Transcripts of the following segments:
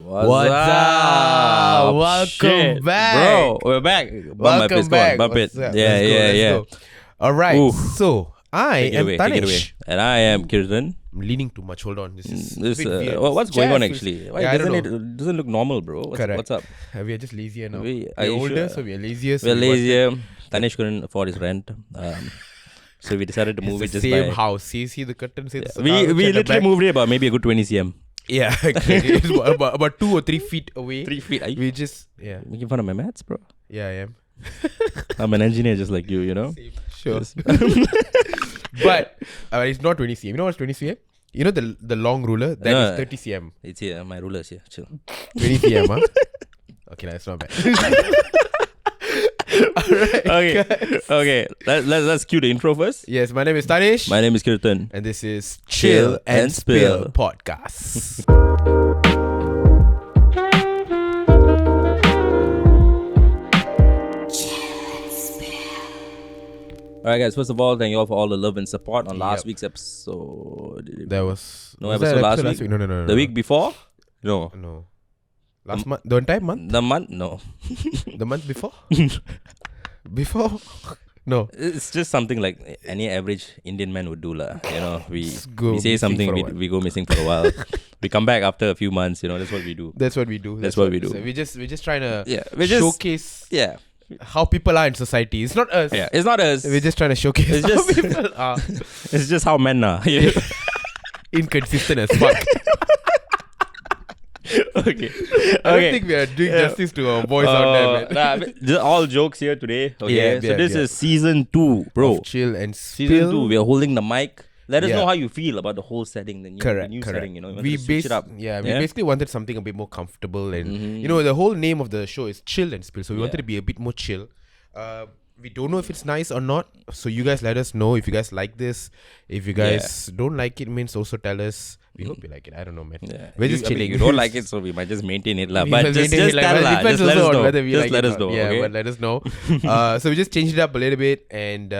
What's up? Welcome Shit. back. Bro, we're back. Welcome back. Bump it. What's up? Yeah. Let's go. All right. Ooh. So, I Take it am away. Take it away. Tanesh. And I am Kirtan. I'm leaning too much. Hold on. This is a bit weird. What's Chair going on feels- actually? Why Yeah, I don't doesn't know. it doesn't look normal, bro? Correct. What's up? We are just lazier now. Are We're you older, sure? so we are lazier. So We're we wanted- lazier. Tanesh couldn't afford his rent. So we decided to move it It's the just same by... house. See the curtain. See the We couch at the literally back? moved it about maybe a good 20 cm. Yeah, exactly. It's about 2 or 3 feet away. 3 feet. Are you We just making fun of my maths, bro? yeah, I am. I'm an engineer just like you know? Sure. Just- But it's not 20 cm. You know what's 20 cm? You know the long ruler? That No. is 30 cm. It's here. My ruler's here. Chill. 20 cm, huh? Okay, that's not bad. Alright. Okay. Let's cue the intro first. Yes, my name is Taneshh. My name is Kirtan. And this is Chill Chill and and Spill Spill. Podcast. Alright, guys. First of all, thank you all for all the love and support on last Yep. week's episode. There was No was episode that last episode week? No. The week before? No. No. Last month? The entire month? The month? No. The month before? Before? No. It's just something like any average Indian man would do, lah. You know, we go say missing something, for a we, while. we go missing for a while. We come back after a few months. You know, that's what we do. That's what we do. That's what we do. So we're just trying to Yeah, we're just showcase yeah. how people are in society. It's not us. Yeah, it's not us. We're just trying to showcase It's how just- people are It's just how men are. Yeah. inconsistent as fuck. Okay. I don't think we are doing justice to our voice out there, man. Just all jokes here today. Okay. Yeah, so yeah, this yeah. is season 2, bro. Of Chill and Season 2. Spill. We are holding the mic. Let us Yeah. know how you feel about the whole setting, the new Correct. setting. You know, We switch it up. we basically wanted something a bit more comfortable, and Mhm. you know the whole name of the show is Chill and Spill, so we Yeah. wanted to be a bit more chill. We don't know if it's nice or not, so you guys let us know if you guys like this. If you guys don't like it, means also tell us. We hope you like it. I don't know, man. Yeah. We're just I mean, chilling. you don't like it, so we might just maintain it, lah. We But will just maintain it, like, tell, well, lah. depends Just let also us on know. whether we Just like let it us or know. not. Yeah, Okay. but let us know. So we just changed it up a little bit, and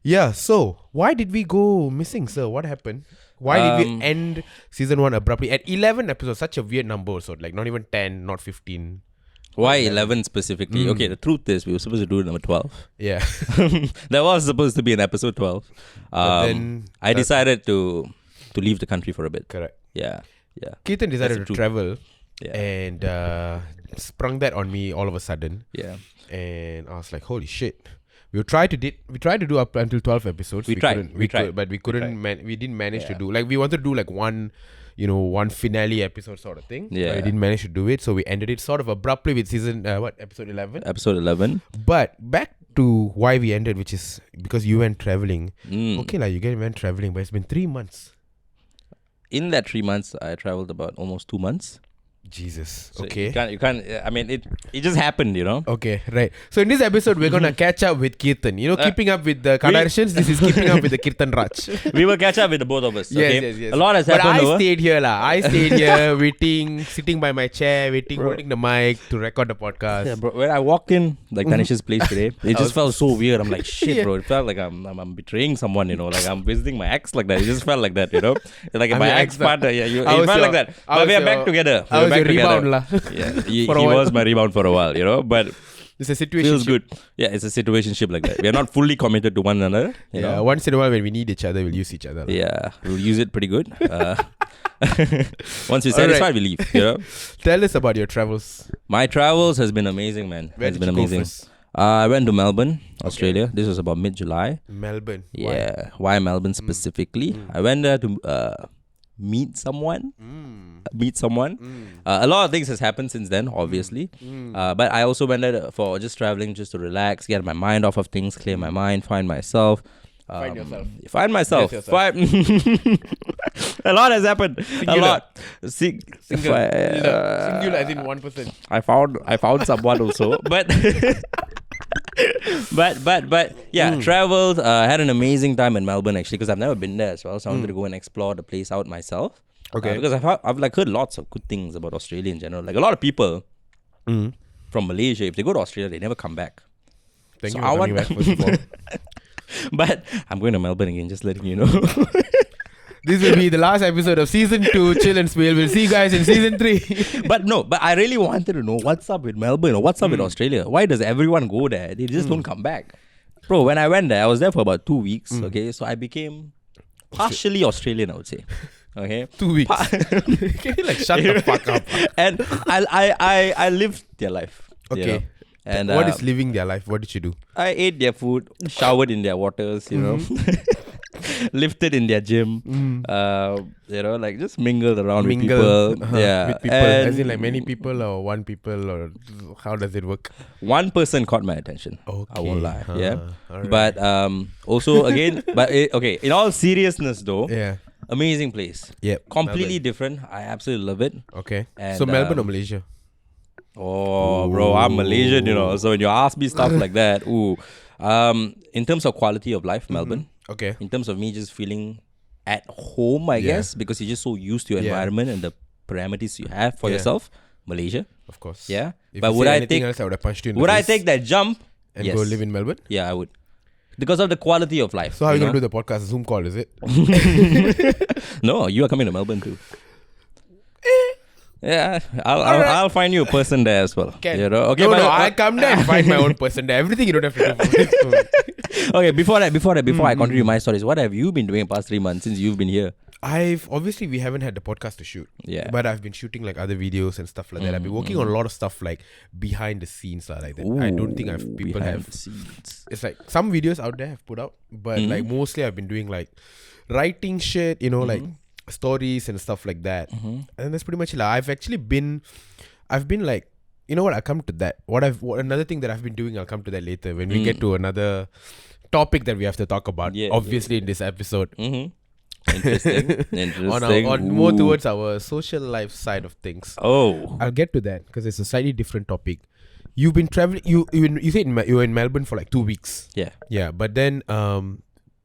Yeah. So why did we go missing, sir? What happened? Why did we end season 1 abruptly at 11 episodes? Such a weird number, so like not even 10, not 15. Why 11 specifically? Okay, the truth is we were supposed to do number 12. Yeah. That was supposed to be in episode 12. then I decided to leave the country for a bit. Correct. Yeah. Kirtan That's decided the to truth. travel Yeah. and sprung that on me all of a sudden, Yeah. and I was like, "Holy shit!" We tried to do up until 12 episodes. We tried. couldn't- We tried. but we couldn't. We didn't manage to Yeah. do like we wanted to do like one finale episode sort of thing. Yeah. But we didn't manage to do it, so we ended it sort of abruptly with season episode 11. Episode 11. But back to why we ended, which is because you went traveling. Mm. Okay, like went traveling, but it's been 3 months. In that 3 months, I traveled about almost 2 months. Jesus. So Okay. You can't. I mean, it just happened, you know. Okay, right. So in this episode, we're gonna catch up with Kirtan. You know, keeping up with the Kardashians. This is keeping up with the Kirtan Raj. We will catch up with the both of us. Okay? Yes. A lot has But happened. I over. stayed here, lah. I stayed here, waiting, sitting by my chair, waiting, holding the mic to record the podcast. Yeah, bro. When I walked in, like Tanesh's place today, it just felt so weird. I'm like, shit, Yeah. bro. It felt like I'm betraying someone, you know, like I'm visiting my ex like that. It just felt like that, you know, like I'm my your ex ex, lah. partner. Yeah, it I was felt your- like that. I But was we are your- back together. I We're was back your together. rebound, lah. Yeah, he For a while. was my rebound for a while, you know, but It's a situation. feels good. Yeah, it's a situationship like that. We are not fully committed to one another. You Yeah. know? Once in a while, when we need each other, we'll use each other. lah. Yeah, we'll use it pretty good. Once we're All right. satisfied, we leave. You know, Tell us about your travels. my travels has been amazing, man. Where It's did been you amazing. go first? I went to Melbourne, Australia. This was about mid-July. Melbourne. Yeah, why Melbourne specifically? I went there to meet someone. A lot of things has happened since then, obviously. But I also went there for just traveling, just to relax, get my mind off of things, clear my mind, find myself. Find yourself. Find myself. Yes, yourself. A lot has happened. Singular. A lot. Singular as in 1%. I found someone also, but yeah, traveled. Had an amazing time in Melbourne actually, because I've never been there as well. So I wanted to go and explore the place out myself. Okay. Because I've like heard lots of good things about Australia in general. Like a lot of people from Malaysia, if they go to Australia, they never come back. Thank So you I for coming want- back, first of all. But I'm going to Melbourne again, just letting you know. This will be the last episode of season 2, Chill and Spill. We'll see you guys in season 3. But I really wanted to know what's up with Melbourne or what's up with Australia. Why does everyone go there? They just don't come back. Bro, when I went there, I was there for about 2 weeks. Okay, so I became partially Australian, I would say. Okay, 2 weeks. Can you shut the fuck up? And I lived their life. Okay. And what is living their life? What did you do? I ate their food, showered in their waters, lifted in their gym, just mingled around with people. Yeah. With people. And As in many people or one people, or how does it work? one person caught my attention. Okay. I won't lie. Yeah. Alright. But also again, in all seriousness though, Yeah. amazing place. Yeah. Completely different. I absolutely love it. Okay. And, So Melbourne or Malaysia? Oh, bro, I'm Malaysian, So when you ask me stuff like that, in terms of quality of life, Melbourne. Okay. In terms of me just feeling at home, I guess, because you're just so used to your environment and the parameters you have for yourself, Malaysia. Of course. Yeah. If But you would say I anything take else, I would have punched you in the would I face take that jump and Yes. go live in Melbourne? Yeah, I would. Because of the quality of life. So how are you know? going to do the podcast? Zoom call, is it? No, you are coming to Melbourne too. Yeah, I'll find you a person there as well. Can. Okay, No, but, I come there and find my own person there. Everything you don't have to do for this. okay. Before I continue my stories, what have you been doing the past 3 months since you've been here? Obviously we haven't had the podcast to shoot. Yeah. But I've been shooting other videos and stuff like that. I've been working on a lot of stuff behind the scenes like that. I don't think people behind have. the scenes. It's some videos out there I've put out, but mostly I've been doing writing shit, stories and stuff like that. And that's pretty much it. I've been you know what, I'll come to that. Another thing that I've been doing, I'll come to that later when we get to another topic that we have to talk about. Obviously in this episode. Interesting. on more towards our social life side of things. Oh, I'll get to that because it's a slightly different topic. You've been traveling. You said you were in Melbourne for 2 weeks. yeah. Yeah, but then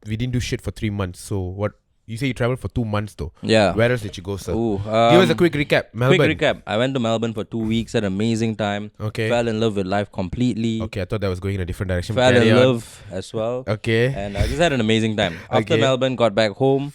we didn't do shit for 3 months. So what? You say you traveled for 2 months though. Yeah. Where else did you go, sir? Ooh, Give us a quick recap. Melbourne. Quick recap. I went to Melbourne for 2 weeks. Had an amazing time. Okay. Fell in love with life completely. Okay, I thought that was going in a different direction. Fell Carry in on. love as well. Okay. And I just had an amazing time. After Okay. Melbourne, got back home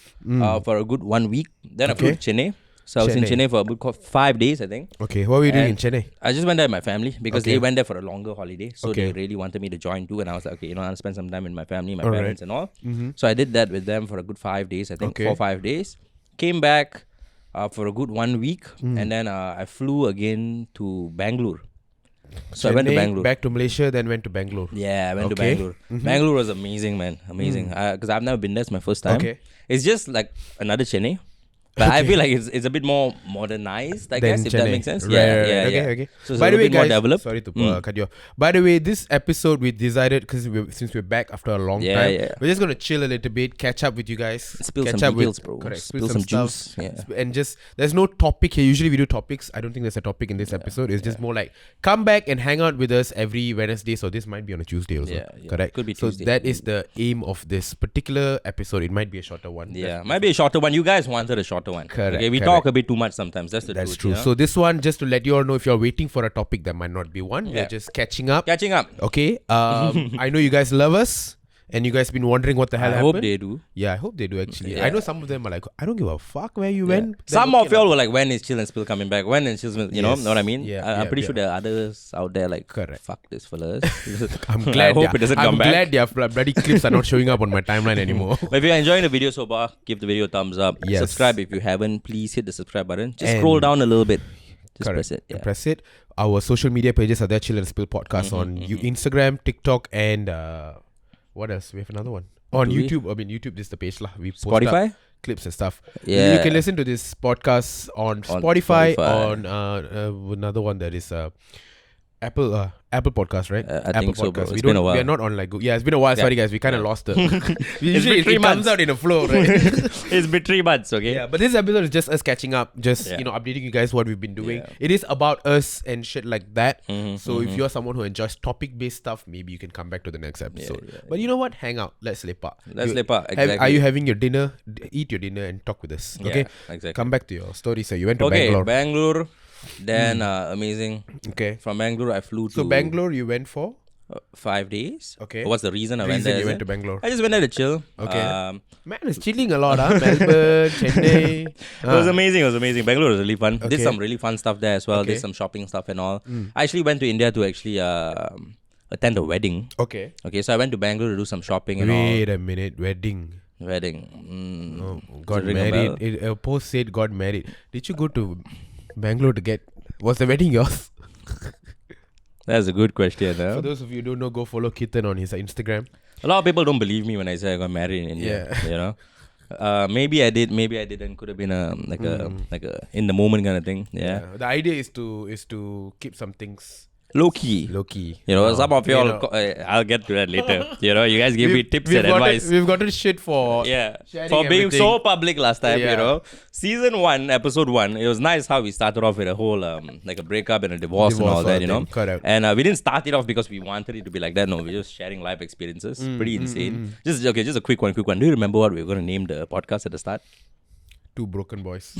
for a good 1 week. Then I flew to Chennai. So I was in Chennai for a good 5 days, I think. Okay, what were you doing in Chennai? I just went there with my family because Okay. they went there for a longer holiday. So Okay. they really wanted me to join too. And I was like, okay, I'll spend some time with my family, my Alright. parents and all. So I did that with them for a good 5 days, I think. Okay. 4 or 5 days. Came back for a good 1 week. And then I flew again to Bangalore. So I went to Chennai, Bangalore. back to Malaysia, then went to Bangalore. Yeah, I went to Okay. Bangalore. Bangalore was amazing, man. Amazing. Because I've never been there. It's my first time. Okay. It's just like another Chennai. But I feel like it's a bit more modernized, I guess, if that makes sense. Right. Okay. So it's By a the little way, bit more guys, developed. sorry to cut you off. By the way, this episode we decided because since we're back after a long time, we're just gonna chill a little bit, catch up with you guys, Spill catch some up details, with, bro. Correct. Spill some some juice. stuff, Yeah. and just there's no topic here. Usually we do topics. I don't think there's a topic in this episode. It's just more like come back and hang out with us every Wednesday. So this might be on a Tuesday also. Yeah. Correct. Could be so Tuesday. that is the aim of this particular episode. It might be a shorter one. Yeah, might be a shorter one. You guys wanted a shorter one. Correct, Okay, we correct. talk a bit too much sometimes. That's the That's truth. true. You know? So this one, just to let you all know, if you're waiting for a topic, that might not be one. We're just catching up. Catching up. Okay. I know you guys love us, and you guys been wondering what the hell I happened. hope they do. Yeah, I hope they do actually. Yeah. I know some of them are like, I don't give a fuck where you went. Then Some okay of y'all were like, when is Chill and Spill coming back? When is Chill and Spill? Know what I mean? Yeah, I'm pretty yeah. sure there are others out there like, Correct. fuck this fellas. I'm glad. I hope it doesn't come back. I'm glad their bloody clips are not showing up on my timeline anymore. But if you're enjoying the video so far, give the video a thumbs up. Yes. Subscribe if you haven't. Please hit the subscribe button. Just And- scroll down a little bit. Just Correct. press it. Yeah. Press it. Our social media pages are there. Chill and Spill Podcast on Instagram, TikTok, and what else? We have another one on Do we? YouTube. I mean, YouTube is the page lah. We post Spotify? up clips and stuff. Yeah. You can listen to this podcast on Spotify. On another one that is Apple Podcast, right? I Apple think so, bro. Podcast. It's been a while. We are not on it's been a while. Sorry guys, we kind of lost it. Usually been 3 it comes months. out in a flow, right? It's been 3 months, okay? Yeah, but this episode is just us catching up, just Yeah. updating you guys what we've been doing. Yeah. It is about us and shit like that. Mhm, So if you're someone who enjoys topic-based stuff, maybe you can come back to the next episode. yeah, But you know what? Hang out. Let's lepak. Let's lepak, Are exactly. you having your dinner? Eat your dinner and talk with us. Yeah, Okay. exactly. Come back to your story. So you went to Okay, Bangalore. Bangalore. Then amazing. Okay. From Bangalore, I flew to. So Bangalore, you went for? 5 days. Okay. What's the reason I went there? You went to Bangalore. I just went there to chill. Okay. Man, it's chilling a lot, Melbourne, Chennai. It was amazing. It was amazing. Bangalore was really fun. Okay. Did some really fun stuff there as well. Okay. Did some shopping stuff and all. I actually went to India to actually attend a wedding. Okay. Okay, so I went to Bangalore to do some shopping and Wait a minute, wedding. Does Got it ring a married. A post said got married. Did you go to Bangalore to get? Was the wedding yours? That's a good question. For those of you who don't know, go follow Kirtan on his Instagram. A lot of people don't believe me when I say I got married in India. Yeah. You know, maybe I did, maybe I didn't. Could have been a in the moment kind of thing. Yeah. The idea is to keep some things Low key. You know, some of y'all, I'll get to that later. You know, you guys give me tips and advice. We've gotten shit for for being everything. so public last time, Yeah. you know. Season 1, episode 1, it was nice how we started off with a whole, like a breakup and a divorce and all that, you know. Correct. And we didn't start it off because we wanted it to be like that. No, we're just sharing life experiences. Pretty insane. Just a quick one. Do you remember what we were going to name the podcast at the start? Two broken boys.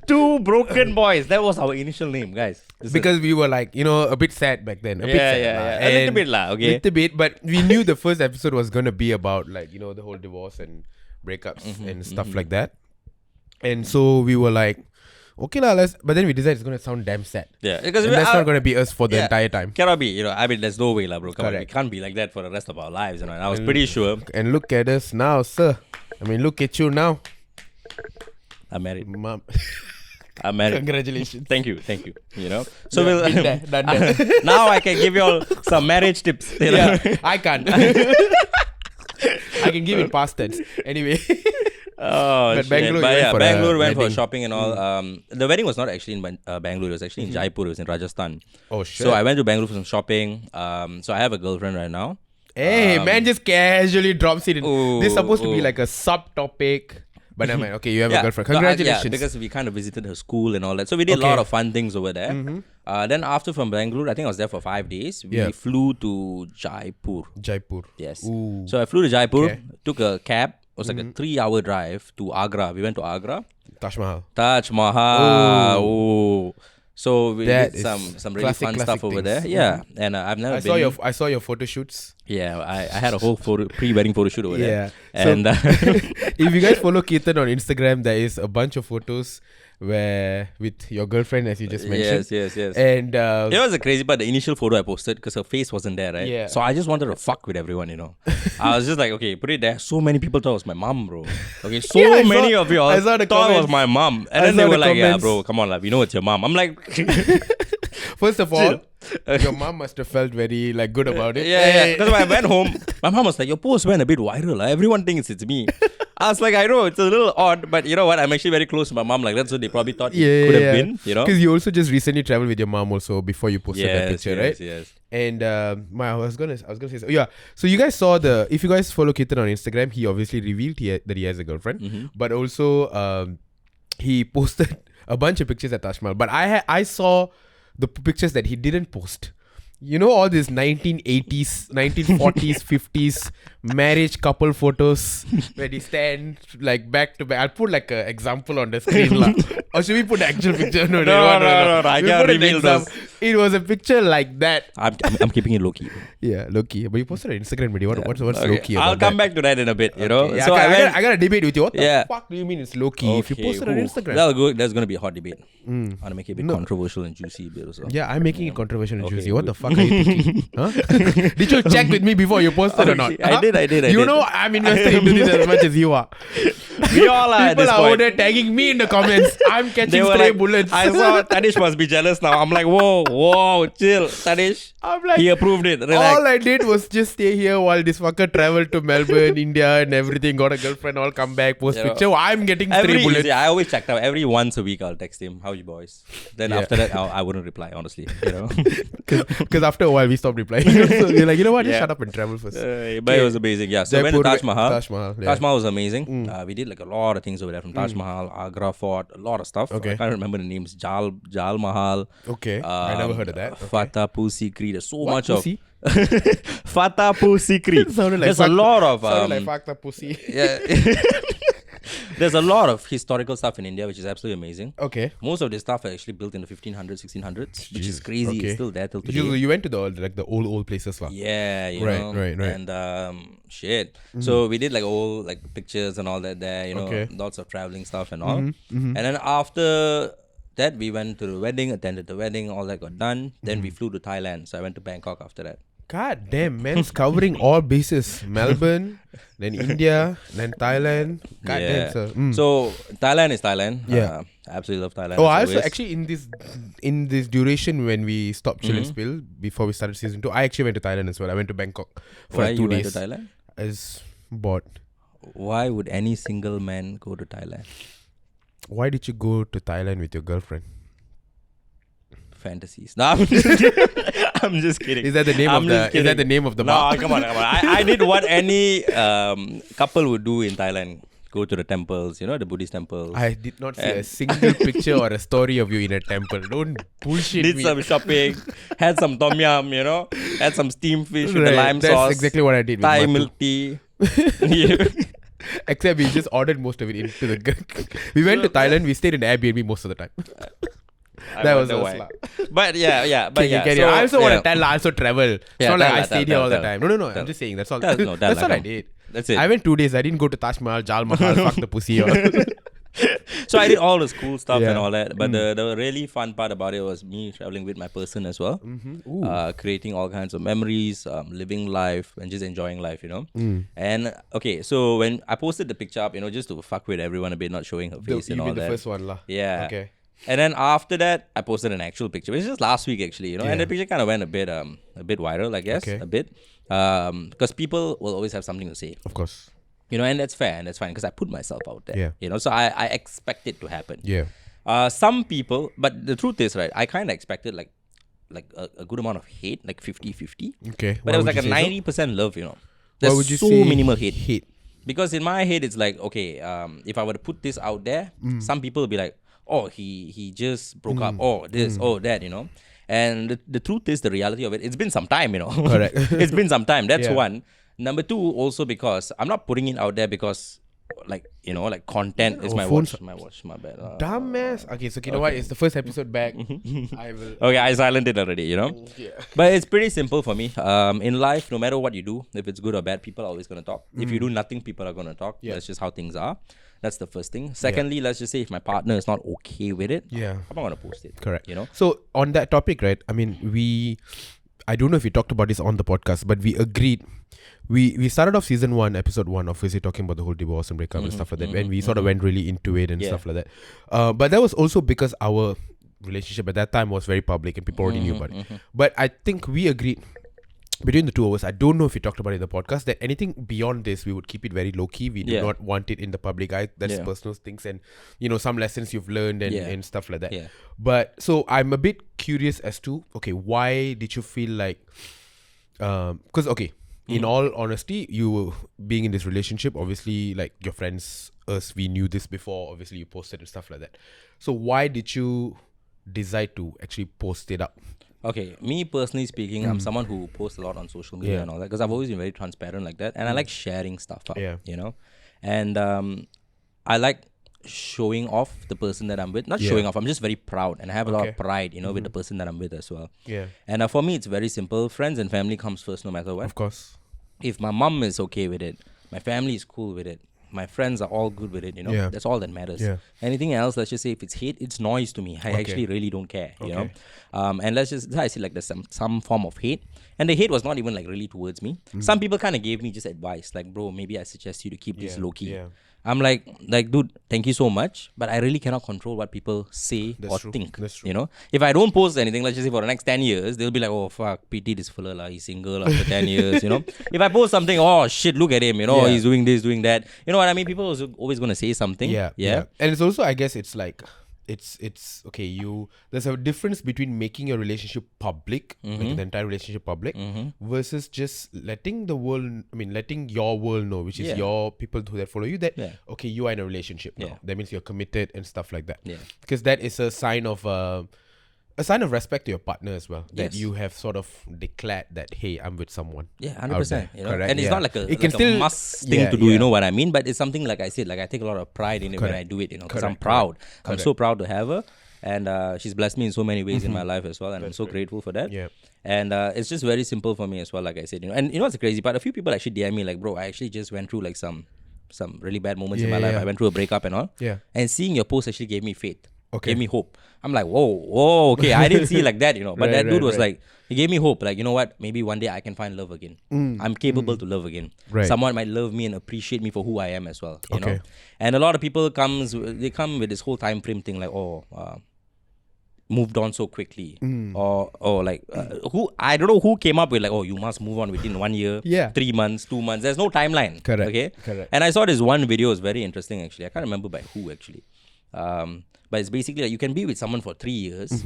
Two Broken Boys. That was our initial name, guys. Because we were like, a bit sad back then. A bit sad. A little bit lah, okay. Little bit, but we knew the first episode was going to be about like, the whole divorce and breakups and stuff like that. And so we were like, okay lah, but then we decided it's going to sound damn sad. Yeah. Because and that's not going to be us for the entire time. Cannot be, I mean, there's no way lah, bro. Come on, we can't be like that for the rest of our lives, And I was pretty sure. And look at us now, sir. I mean, look at you now. I'm married. Mom. I'm married. Congratulations. Thank you. So we'll done that. now I can give you all some marriage tips. You know? Yeah, I can't. I can give it past tense. Anyway. Oh, but shit. Bangalore went for shopping and all. The wedding was not actually in Bangalore. It was actually in Jaipur. It was in Rajasthan. Oh, shit. So I went to Bangalore for some shopping. So I have a girlfriend right now. Hey, man just casually drops it in. This is supposed to be like a subtopic. But never mind. Okay, you have a girlfriend. Congratulations. Because we kind of visited her school and all that. So we did a lot of fun things over there. Then after from Bangalore, I think I was there for 5 days. We flew to Jaipur. Yes. Ooh. So I flew to Jaipur, took a cab. It was like a 3-hour drive to Agra. We went to Agra. Taj Mahal. Ooh. So we That did some really classic fun stuff over things. there. Yeah. And I've never I saw your photo shoots. Yeah, I had a whole pre-wedding photo shoot over there. And if you guys follow Kirtan on Instagram, there is a bunch of photos with your girlfriend, as you just mentioned. Yes. And it was a crazy part. The initial photo I posted because her face wasn't there, right? Yeah. So I just wanted to fuck with everyone, I was just like, okay, put it there. So many people thought it was my mom, bro. Okay, so many of you all I saw the thought it was comments. my mom. And I then they saw were the like, yeah, comments. bro, come on, we know it's your mom. I'm like, first of all, your mom must have felt very like good about it. yeah. Because when I went home, my mom was like, your post went a bit viral. Everyone thinks it's me. I was like, I know, it's a little odd, but you know what? I'm actually very close to my mom. Like, that's what they probably thought it could have been, Because you also just recently traveled with your mom also before you posted that picture, right? Yes. And I was gonna say, so you guys saw if you guys follow Kirtan on Instagram, he obviously revealed that he has a girlfriend, but also he posted a bunch of pictures at Taj Mahal. But I saw the pictures that he didn't post. All these 1980s, 1940s, 50s marriage couple photos where they stand like back to back. I'll put like an example on the screen. Or should we put the actual picture? No. I can't reveal those. It was a picture like that. I'm keeping it low-key. Yeah, low-key. But you posted on Instagram video. What's low-key about I'll come back to that in a bit, Yeah, So I got a debate with you. What the fuck do you mean it's low-key if you posted on Instagram? That's going to be a hot debate. I want to make it a bit controversial and juicy a bit also. Yeah, I'm making it controversial and juicy. What the fuck are you thinking? Huh? Did you check with me before you posted or not? I did. You know I'm invested into this as much as you are. We all are. People are over there tagging me in the comments. I'm catching stray bullets. I saw Taneshh must be jealous now. I'm like, whoa, chill, Taneshh. I'm like, he approved it. Relax. All I did was just stay here while this fucker traveled to Melbourne, India, and everything. Got a girlfriend, all come back, post picture. I'm getting stray bullets. I always check out. Every once a week, I'll text him, "How you boys?" Then after that, I wouldn't reply. Honestly, Because after a while we stopped replying. So you're like, you know what? Just shut up and travel first. But it was amazing. Yeah. So we went to Taj Mahal. Taj Mahal was amazing. We did like a lot of things over there from Taj Mahal, Agra Fort, a lot of stuff. Okay. I can't remember the names. Jal Mahal. Okay. I never heard of that. Fatapu Sikri. There's so much pussy? of Fatapu Sikri. Sounded like There's a lot of sounded like fucked up pussy. Yeah. There's a lot of historical stuff in India, which is absolutely amazing. Okay. Most of this stuff are actually built in the 1500s, 1600s, which is crazy. Okay. It's still there till today. You went to the old places, lah. Yeah, you Right, know. right. And shit. So we did like old like pictures and all that there, you know, Okay. lots of traveling stuff and all. And then after that, we went to the wedding, attended the wedding, all that got done. Then we flew to Thailand. So I went to Bangkok after that. God damn, man's covering all bases. Melbourne, then India, then Thailand. God damn, sir. So Thailand is Thailand. Yeah. I absolutely love Thailand. Oh, as I also always. actually in this duration when we stopped Chill and Spill before we started season 2, I actually went to Thailand as well. I went to Bangkok for Why like 2 you days. went to Thailand? I was bored. Why would any single man go to Thailand? Why did you go to Thailand with your girlfriend? Fantasies. No, I'm just kidding. I'm just kidding. Is that the name I'm of just the? Is that the kidding. name of the No, bar? come on. I did what any couple would do in Thailand. Go to the temples, you know, the Buddhist temples. I did not see a single picture or a story of you in a temple. Don't bullshit Did me. some shopping, had some tom yum, you know, had some steamed fish with the lime That's sauce. exactly what I did with Thai Matu. milk tea. Yeah. Except we just ordered most of it into the. We went to Thailand. We stayed in Airbnb most of the time. I That was wonder us why. lah. But yeah. But yeah. I also want to tell. I also travel. It's Yeah, not like tell I lah, stayed tell, here all the tell. time. No. Tell. I'm just saying. That's all. Tell, no, tell That's lah, all I come. did. That's it. I went 2 days. I didn't go to Taj Mahal, Jal Mahal, fuck the pussy. So I did all the school stuff Yeah. and all that. But the really fun part about it was me traveling with my person as well. Ooh. Creating all kinds of memories, living life and just enjoying life, you know. Mm. And okay, so when I posted the picture up, you know, just to fuck with everyone a bit, not showing her face You and all mean the that. first one lah? Yeah. Okay. And then after that, I posted an actual picture, which is just last week actually, you know. And Yeah. the picture kind of went a bit viral, I guess, Okay. a bit, because people will always have something to say, Of course. you know, and that's fair and that's fine because I put myself out there, Yeah. you know. So I expect it to happen. Yeah. Some people, but the truth is, right, I kind of expected like a good amount of hate, like 50-50. Okay. But Why it was would like a you say so? 90% love, you know. Why There's would you so say minimal hate. Hate. Because in my head, it's like, okay, if I were to put this out there, some people will be like, oh, he just broke up, oh, this, oh, that, you know. And the truth is, the reality of it, it's been some time, you know. Correct. It's been some time. That's Yeah. one. Number two, also because I'm not putting it out there because, like, you know, like content is Oh, my phones- watch, my bad. Dumbass. Okay, so you know what? It's the first episode back. I will. Okay, I silent it already, you know. Yeah. But it's pretty simple for me. In life, no matter what you do, if it's good or bad, people are always going to talk. If you do nothing, people are going to talk. Yeah. That's just how things are. That's the first thing. Secondly, let's just say if my partner is not okay with it, Yeah. I'm not going to post it. Correct. You know? So on that topic, right? I mean, I don't know if we talked about this on the podcast, but we agreed. We started off season 1, episode 1, obviously talking about the whole divorce and breakup and stuff like that, and we sort of went really into it and Yeah. stuff like that. But that was also because our relationship at that time was very public and people already knew about it. But I think we agreed between the two of us. I don't know if we talked about it in the podcast that anything beyond this we would keep it very low key. We do Yeah. not want it in the public eye. That's Yeah. personal things and some lessons you've learned and, Yeah. and stuff like that. Yeah. But so I'm a bit curious as to why did you feel like because in all honesty, you being in this relationship, obviously like your friends, us, we knew this before, obviously you posted and stuff like that. So why did you decide to actually post it up? Okay, me personally speaking, I'm someone who posts a lot on social media Yeah. and all that because I've always been very transparent like that. And I like sharing stuff up, Yeah. you know. And I like showing off the person that I'm with. Not Yeah. showing off, I'm just very proud and I have a lot Okay. of pride, you know, with the person that I'm with as well. Yeah, And for me, it's very simple. Friends and family comes first no matter what. of course. If my mom is okay with it, my family is cool with it, my friends are all good with it, you know. Yeah. That's all that matters. Yeah. Anything else, let's just say if it's hate, it's noise to me. I actually really don't care, you know. And let's just, I see like there's some form of hate. And the hate was not even like really towards me. Some people kind of gave me just advice, like, bro, maybe I suggest you to keep this low key. Yeah. I'm like, dude, thank you so much, but I really cannot control what people say That's or true. think. That's true. You know, if I don't post anything, let's just say for the next 10 years, they'll be like, oh fuck, PT this fella lah, he's single after 10 years. You know, if I post something, oh shit, look at him. You know, Yeah. he's doing this, doing that. You know what I mean? People are always gonna say something. Yeah. And it's also, I guess, it's like it's okay. There's a difference between making your relationship public, like the entire relationship public, versus just letting the world. I mean, letting your world know, which is Yeah. your people that follow you, that Yeah. okay, you are in a relationship now. Yeah. That means you're committed and stuff like that. Yeah. Because that is a sign of a a sign of respect to your partner as well. That Yes. you have sort of declared that, hey, I'm with someone. Yeah, out 100%. there. You know? Correct, And it's yeah. not like a, It can like still- a must thing yeah, to do, yeah. you know what I mean? But it's something like I said, like I take a lot of pride in it when I do it, you know, because I'm Correct, proud. I'm correct. so proud to have her. And she's blessed me in so many ways in my life as well. And I'm so grateful for that. Yeah. And it's just very simple for me as well, like I said, you know. And you know what's the crazy part? A few people actually DM me like, bro, I actually just went through like some really bad moments in my life. Yeah. I went through a breakup and all. Yeah. And seeing your post actually gave me faith. Okay. Gave me hope. I'm like, whoa, okay. I didn't see it like that, you know. But Right, that dude was right. like, he gave me hope. Like, you know what? Maybe one day I can find love again. I'm capable to love again. Right. Someone might love me and appreciate me for who I am as well. You know. Okay. And a lot of people come with this whole time frame thing like, moved on so quickly, or like who I don't know who came up with like, oh, you must move on within 1 year, Yeah. 3 months, 2 months. There's no timeline. Correct, Okay. correct. And I saw this one video, it was very interesting actually. I can't remember by who actually. But it's basically like you can be with someone for 3 years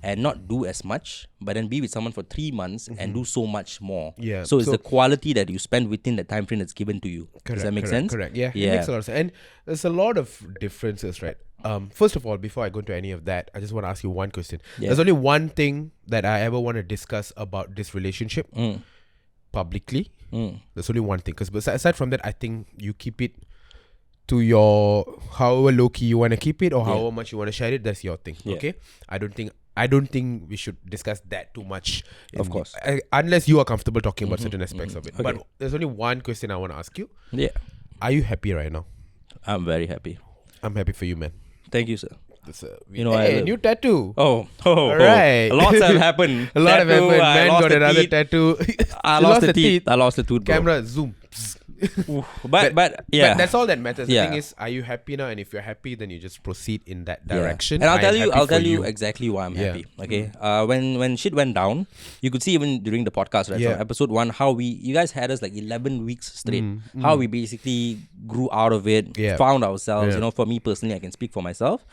and not do as much, but then be with someone for 3 months and do so much more. Yeah. So it's So- the quality that you spend within the time frame that's given to you. Does that make sense? Correct. Yeah, Yeah. it makes a lot of sense. And there's a lot of differences, right? First of all, before I go into any of that, I just want to ask you one question. Yeah. There's only one thing that I ever want to discuss about this relationship publicly. There's only one thing. Because aside from that, I think you keep it to your however low key you want to keep it or however much you want to share it. That's your thing. Yeah. Okay. I don't think we should discuss that too much. Of course. Unless you are comfortable talking about certain aspects of it. Okay. But there's only one question I want to ask you. Yeah. Are you happy right now? I'm very happy. I'm happy for you, man. Thank you, sir. That's You know, hey, I- new tattoo. Oh, right. A lot have happened. A lot of Tattoo, happened. I Man lost got the another teeth. tattoo. I You lost the teeth. I lost the tooth, bro. Camera zoom. But yeah. But that's all that matters. The Yeah. thing is, are you happy now? And if you're happy, then you just proceed in that Yeah. direction. And I'll I tell am you, happy for you. exactly why I'm Yeah. happy. Okay. When shit went down, you could see even during the podcast, right? Yeah. From episode 1, how you guys had us like 11 weeks straight. How we basically grew out of it, Yeah. found ourselves. Yeah. You know, for me personally, I can speak for myself.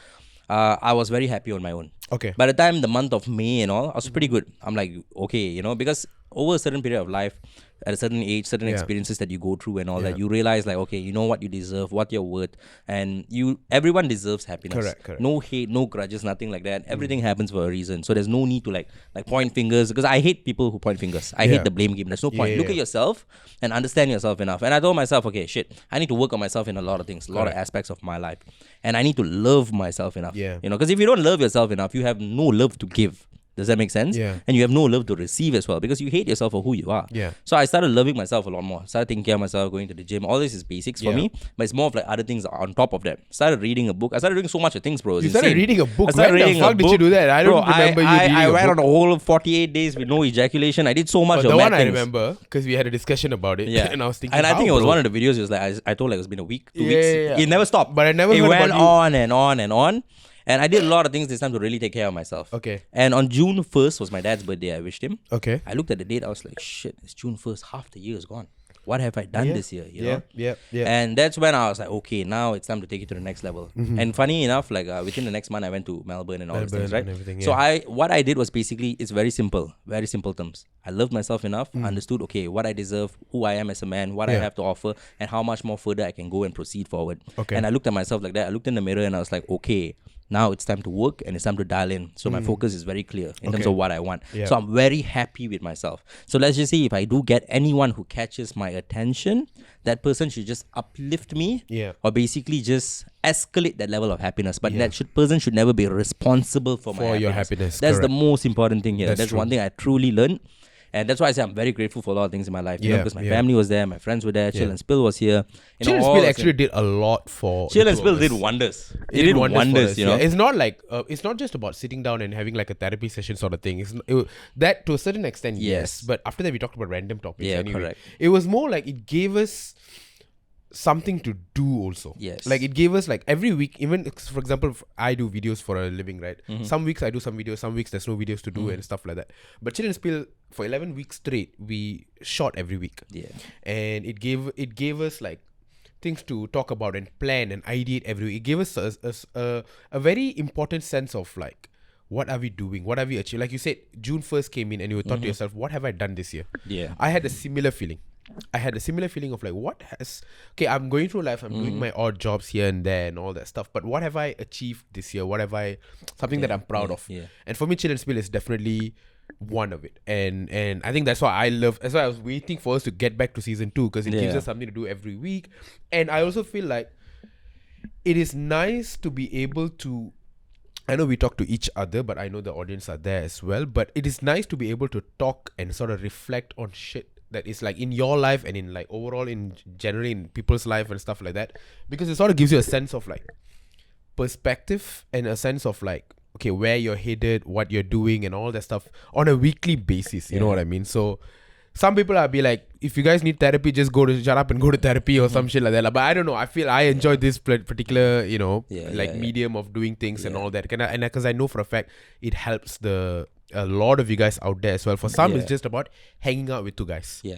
I was very happy on my own. Okay. By the time the month of May and all, I was pretty good. I'm like, okay, you know, because over a certain period of life, at a certain age, certain Yeah. experiences that you go through and all Yeah. that, you realize like, okay, you know what you deserve, what you're worth, and everyone deserves happiness. Correct. No hate, no grudges, nothing like that. Everything happens for a reason. So there's no need to like point fingers, because I hate people who point fingers. I Yeah. hate the blame game. There's no point. Yeah, Look yeah. at yourself and understand yourself enough. And I told myself, okay, shit, I need to work on myself in a lot of things, a lot of aspects of my life, and I need to love myself enough. Yeah. You know, because if you don't love yourself enough, you have no love to give. Does that make sense? Yeah. And you have no love to receive as well, because you hate yourself for who you are. Yeah. So I started loving myself a lot more. Started taking care of myself, going to the gym. All this is basics for Yeah. me, but it's more of like other things on top of that. Started reading a book. I started doing so much of things, bro. It's You started insane. reading a book? I started When the reading a fuck did you book. do that? I don't Bro, remember you reading I a went book. on a whole 48 days with no ejaculation. I did so much Oh, of the mad one I things. remember, because we had a discussion about it. Yeah. And I was thinking, and I think how, it was bro? one of the videos. It was like I told like it's been a week, 2 Yeah, weeks. yeah, yeah. It never stopped. But I never It heard went about you. on and on and on. And I did a lot of things this time to really take care of myself. Okay. And on June 1st was my dad's birthday. I wished him. Okay. I looked at the date. I was like, shit, it's June 1st. Half the year is gone. What have I done this year? You know? Yeah. And that's when I was like, okay, now it's time to take it to the next level. And funny enough, like within the next month, I went to Melbourne and all these things, right? and everything, So yeah. what I did was basically, it's very simple terms. I loved myself enough, understood, okay, what I deserve, who I am as a man, what I Yeah. have to offer, and how much more further I can go and proceed forward. Okay. And I looked at myself like that. I looked in the mirror and I was like, okay, now it's time to work and it's time to dial in. So my focus is very clear in terms Okay. of what I want. Yeah. So I'm very happy with myself. So let's just say if I do get anyone who catches my attention, that person should just uplift me, Yeah. or basically just escalate that level of happiness. But that person should never be responsible for my your happiness. happiness, That's the correct. most important thing here. That's That's true. one thing I truly learned. And that's why I say I'm very grateful for a lot of things in my life. You know, Yeah, because my yeah. family was there, my friends were there, Chill and Spill was here. You know, Chill and all Spill was actually here. did a lot for Chill the and two Spill of did us. wonders. It It did for wonders, us, you know. yeah. It's not like it's not just about sitting down and having like a therapy session sort of thing. That to a certain extent, yes. But after that, we talked about random topics. Yeah, anyway. correct. It was more like it gave us something to do also. Yes. Like it gave us like every week, even for example, I do videos for a living, right? Some weeks I do some videos, some weeks there's no videos to do and stuff like that. But Chill and Spill, for 11 weeks straight, we shot every week. Yeah. And it gave us like things to talk about and plan and ideate every week. It gave us a very important sense of like, what are we doing? What have we achieved? Like you said, June 1st came in and you thought to yourself, what have I done this year? Yeah. I had a similar feeling. I had a similar feeling of like, I'm going through life, I'm doing my odd jobs here and there and all that stuff, but what have I achieved this year? Something that I'm proud of? Yeah. And for me, Chill and Spill is definitely one of it. And I think that's why that's why I was waiting for us to get back to season 2, because it gives us something to do every week. And I also feel like it is nice to be able to, I know we talk to each other, but I know the audience are there as well, but it is nice to be able to talk and sort of reflect on shit that is like in your life and in like overall in generally in people's life and stuff like that, because it sort of gives you a sense of like perspective and a sense of like, okay, where you're headed, what you're doing and all that stuff on a weekly basis, you know what I mean? So some people will be like, if you guys need therapy, just shut up and go to therapy or some shit like that. But I don't know, I feel I enjoy this particular, medium of doing things and all that, and because I know for a fact it helps a lot of you guys out there as well. For some, it's just about hanging out with two guys. Yeah.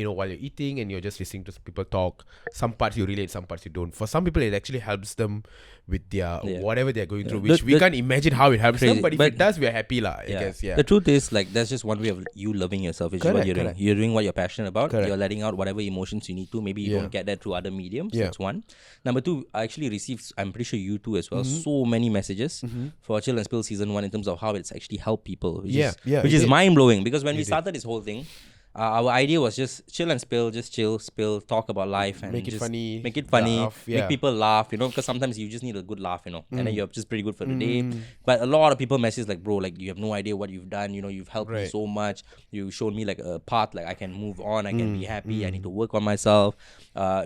While you're eating and you're just listening to people talk. Some parts you relate, some parts you don't. For some people, it actually helps them with their whatever they're going through, which we can't imagine how it helps them. But if it does, we're happy, I guess. Yeah. The truth is, like, that's just one way of you loving yourself. Is what you're doing. You're doing what you're passionate about. You're letting out whatever emotions you need to. Maybe you don't get that through other mediums. That's one. Number two, I actually received, I'm pretty sure you too as well, so many messages for Chill and Spill season 1 in terms of how it's actually helped people. Which is mind blowing, because when we started this whole thing, our idea was just chill and spill, just chill, spill, talk about life and make it funny, laugh, make people laugh, because sometimes you just need a good laugh, and then you're just pretty good for the day. But a lot of people message like, bro, like you have no idea what you've done, you've helped me so much. You showed me like a path, like I can move on, I can be happy, I need to work on myself.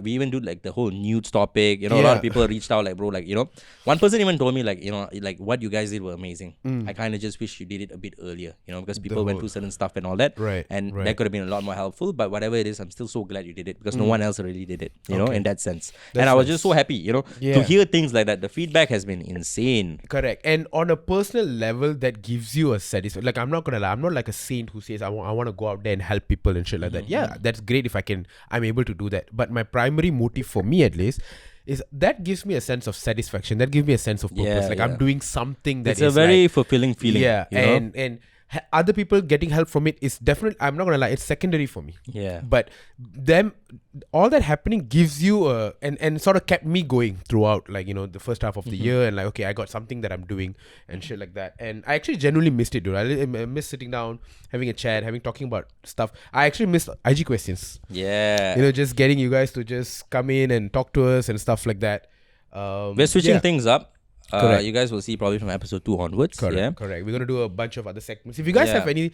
We even do like the whole nudes topic, a lot of people reached out like, bro, like, one person even told me like, like what you guys did were amazing. I kind of just wish you did it a bit earlier, because people went through certain stuff and all that. And that could have been a lot more helpful, but whatever it is, I'm still so glad you did it, because no one else really did it, in that sense. And I was just so happy, to hear things like that. The feedback has been insane. Correct. And on a personal level, that gives you a satisfaction. Like, I'm not gonna lie, I'm not like a saint who says I want to go out there and help people and shit like that. Yeah, that's great if I'm able to do that. But my primary motive, for me at least, is that gives me a sense of satisfaction. That gives me a sense of purpose. I'm doing something that it's a very fulfilling feeling. Yeah, and other people getting help from it is definitely, I'm not gonna lie, it's secondary for me. Yeah. But all that happening gives you and sort of kept me going throughout, like, the first half of the year, and like, okay, I got something that I'm doing and shit like that. And I actually genuinely missed it, dude. I miss sitting down, having a chat, talking about stuff. I actually missed IG questions. Yeah. Just getting you guys to just come in and talk to us and stuff like that. We're switching things up. You guys will see probably from episode 2 onwards. Correct. We're going to do a bunch of other segments. If you guys have any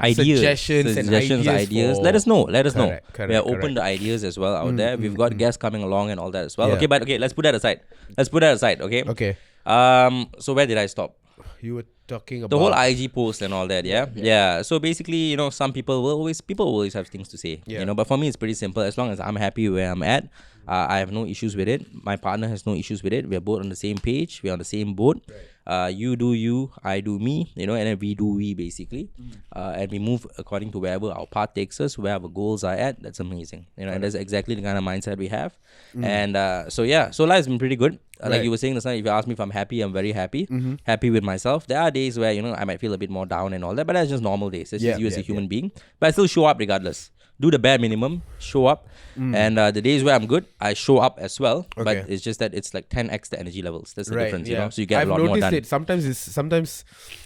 suggestions and ideas, let us know. Correct, we are open to ideas as well out there. We've got guests coming along and all that as well. Okay, but let's put that aside. Okay. So where did I stop? You were talking about the whole IG post and all that. Yeah. So basically, some people will always have things to say. But for me, it's pretty simple. As long as I'm happy where I'm at, I have no issues with it. My partner has no issues with it. We're both on the same page. We're on the same boat. You do you, I do me, and then we do we, basically. And we move according to wherever our path takes us, where our goals are at. That's amazing. And that's exactly the kind of mindset we have. And so life's been pretty good. Like you were saying this night, if you ask me if I'm happy, I'm very happy. Happy with myself. There are days where, I might feel a bit more down and all that, but that's just normal days. That's just you as a human being. But I still show up regardless. Do the bare minimum, show up. And the days where I'm good, I show up as well. But it's just that it's like 10x the energy levels. That's the difference, So you get a lot more done. It. Sometimes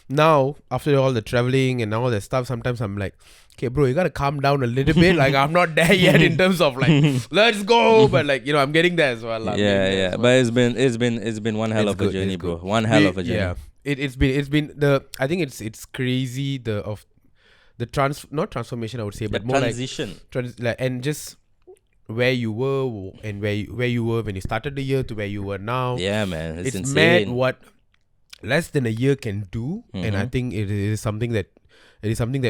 now, after all the traveling and all that stuff, sometimes I'm like, okay, bro, you gotta calm down a little bit. Like, I'm not there yet in terms of like, let's go. But like, I'm getting there as well. But it's been one hell of a journey, bro. One hell of a journey. Yeah, it's been I think it's crazy not transformation, I would say, but more transition. And just where you were and where you were when you started the year to where you were now. Yeah, man, it's insane. Mad what less than a year can do, and I think it is something that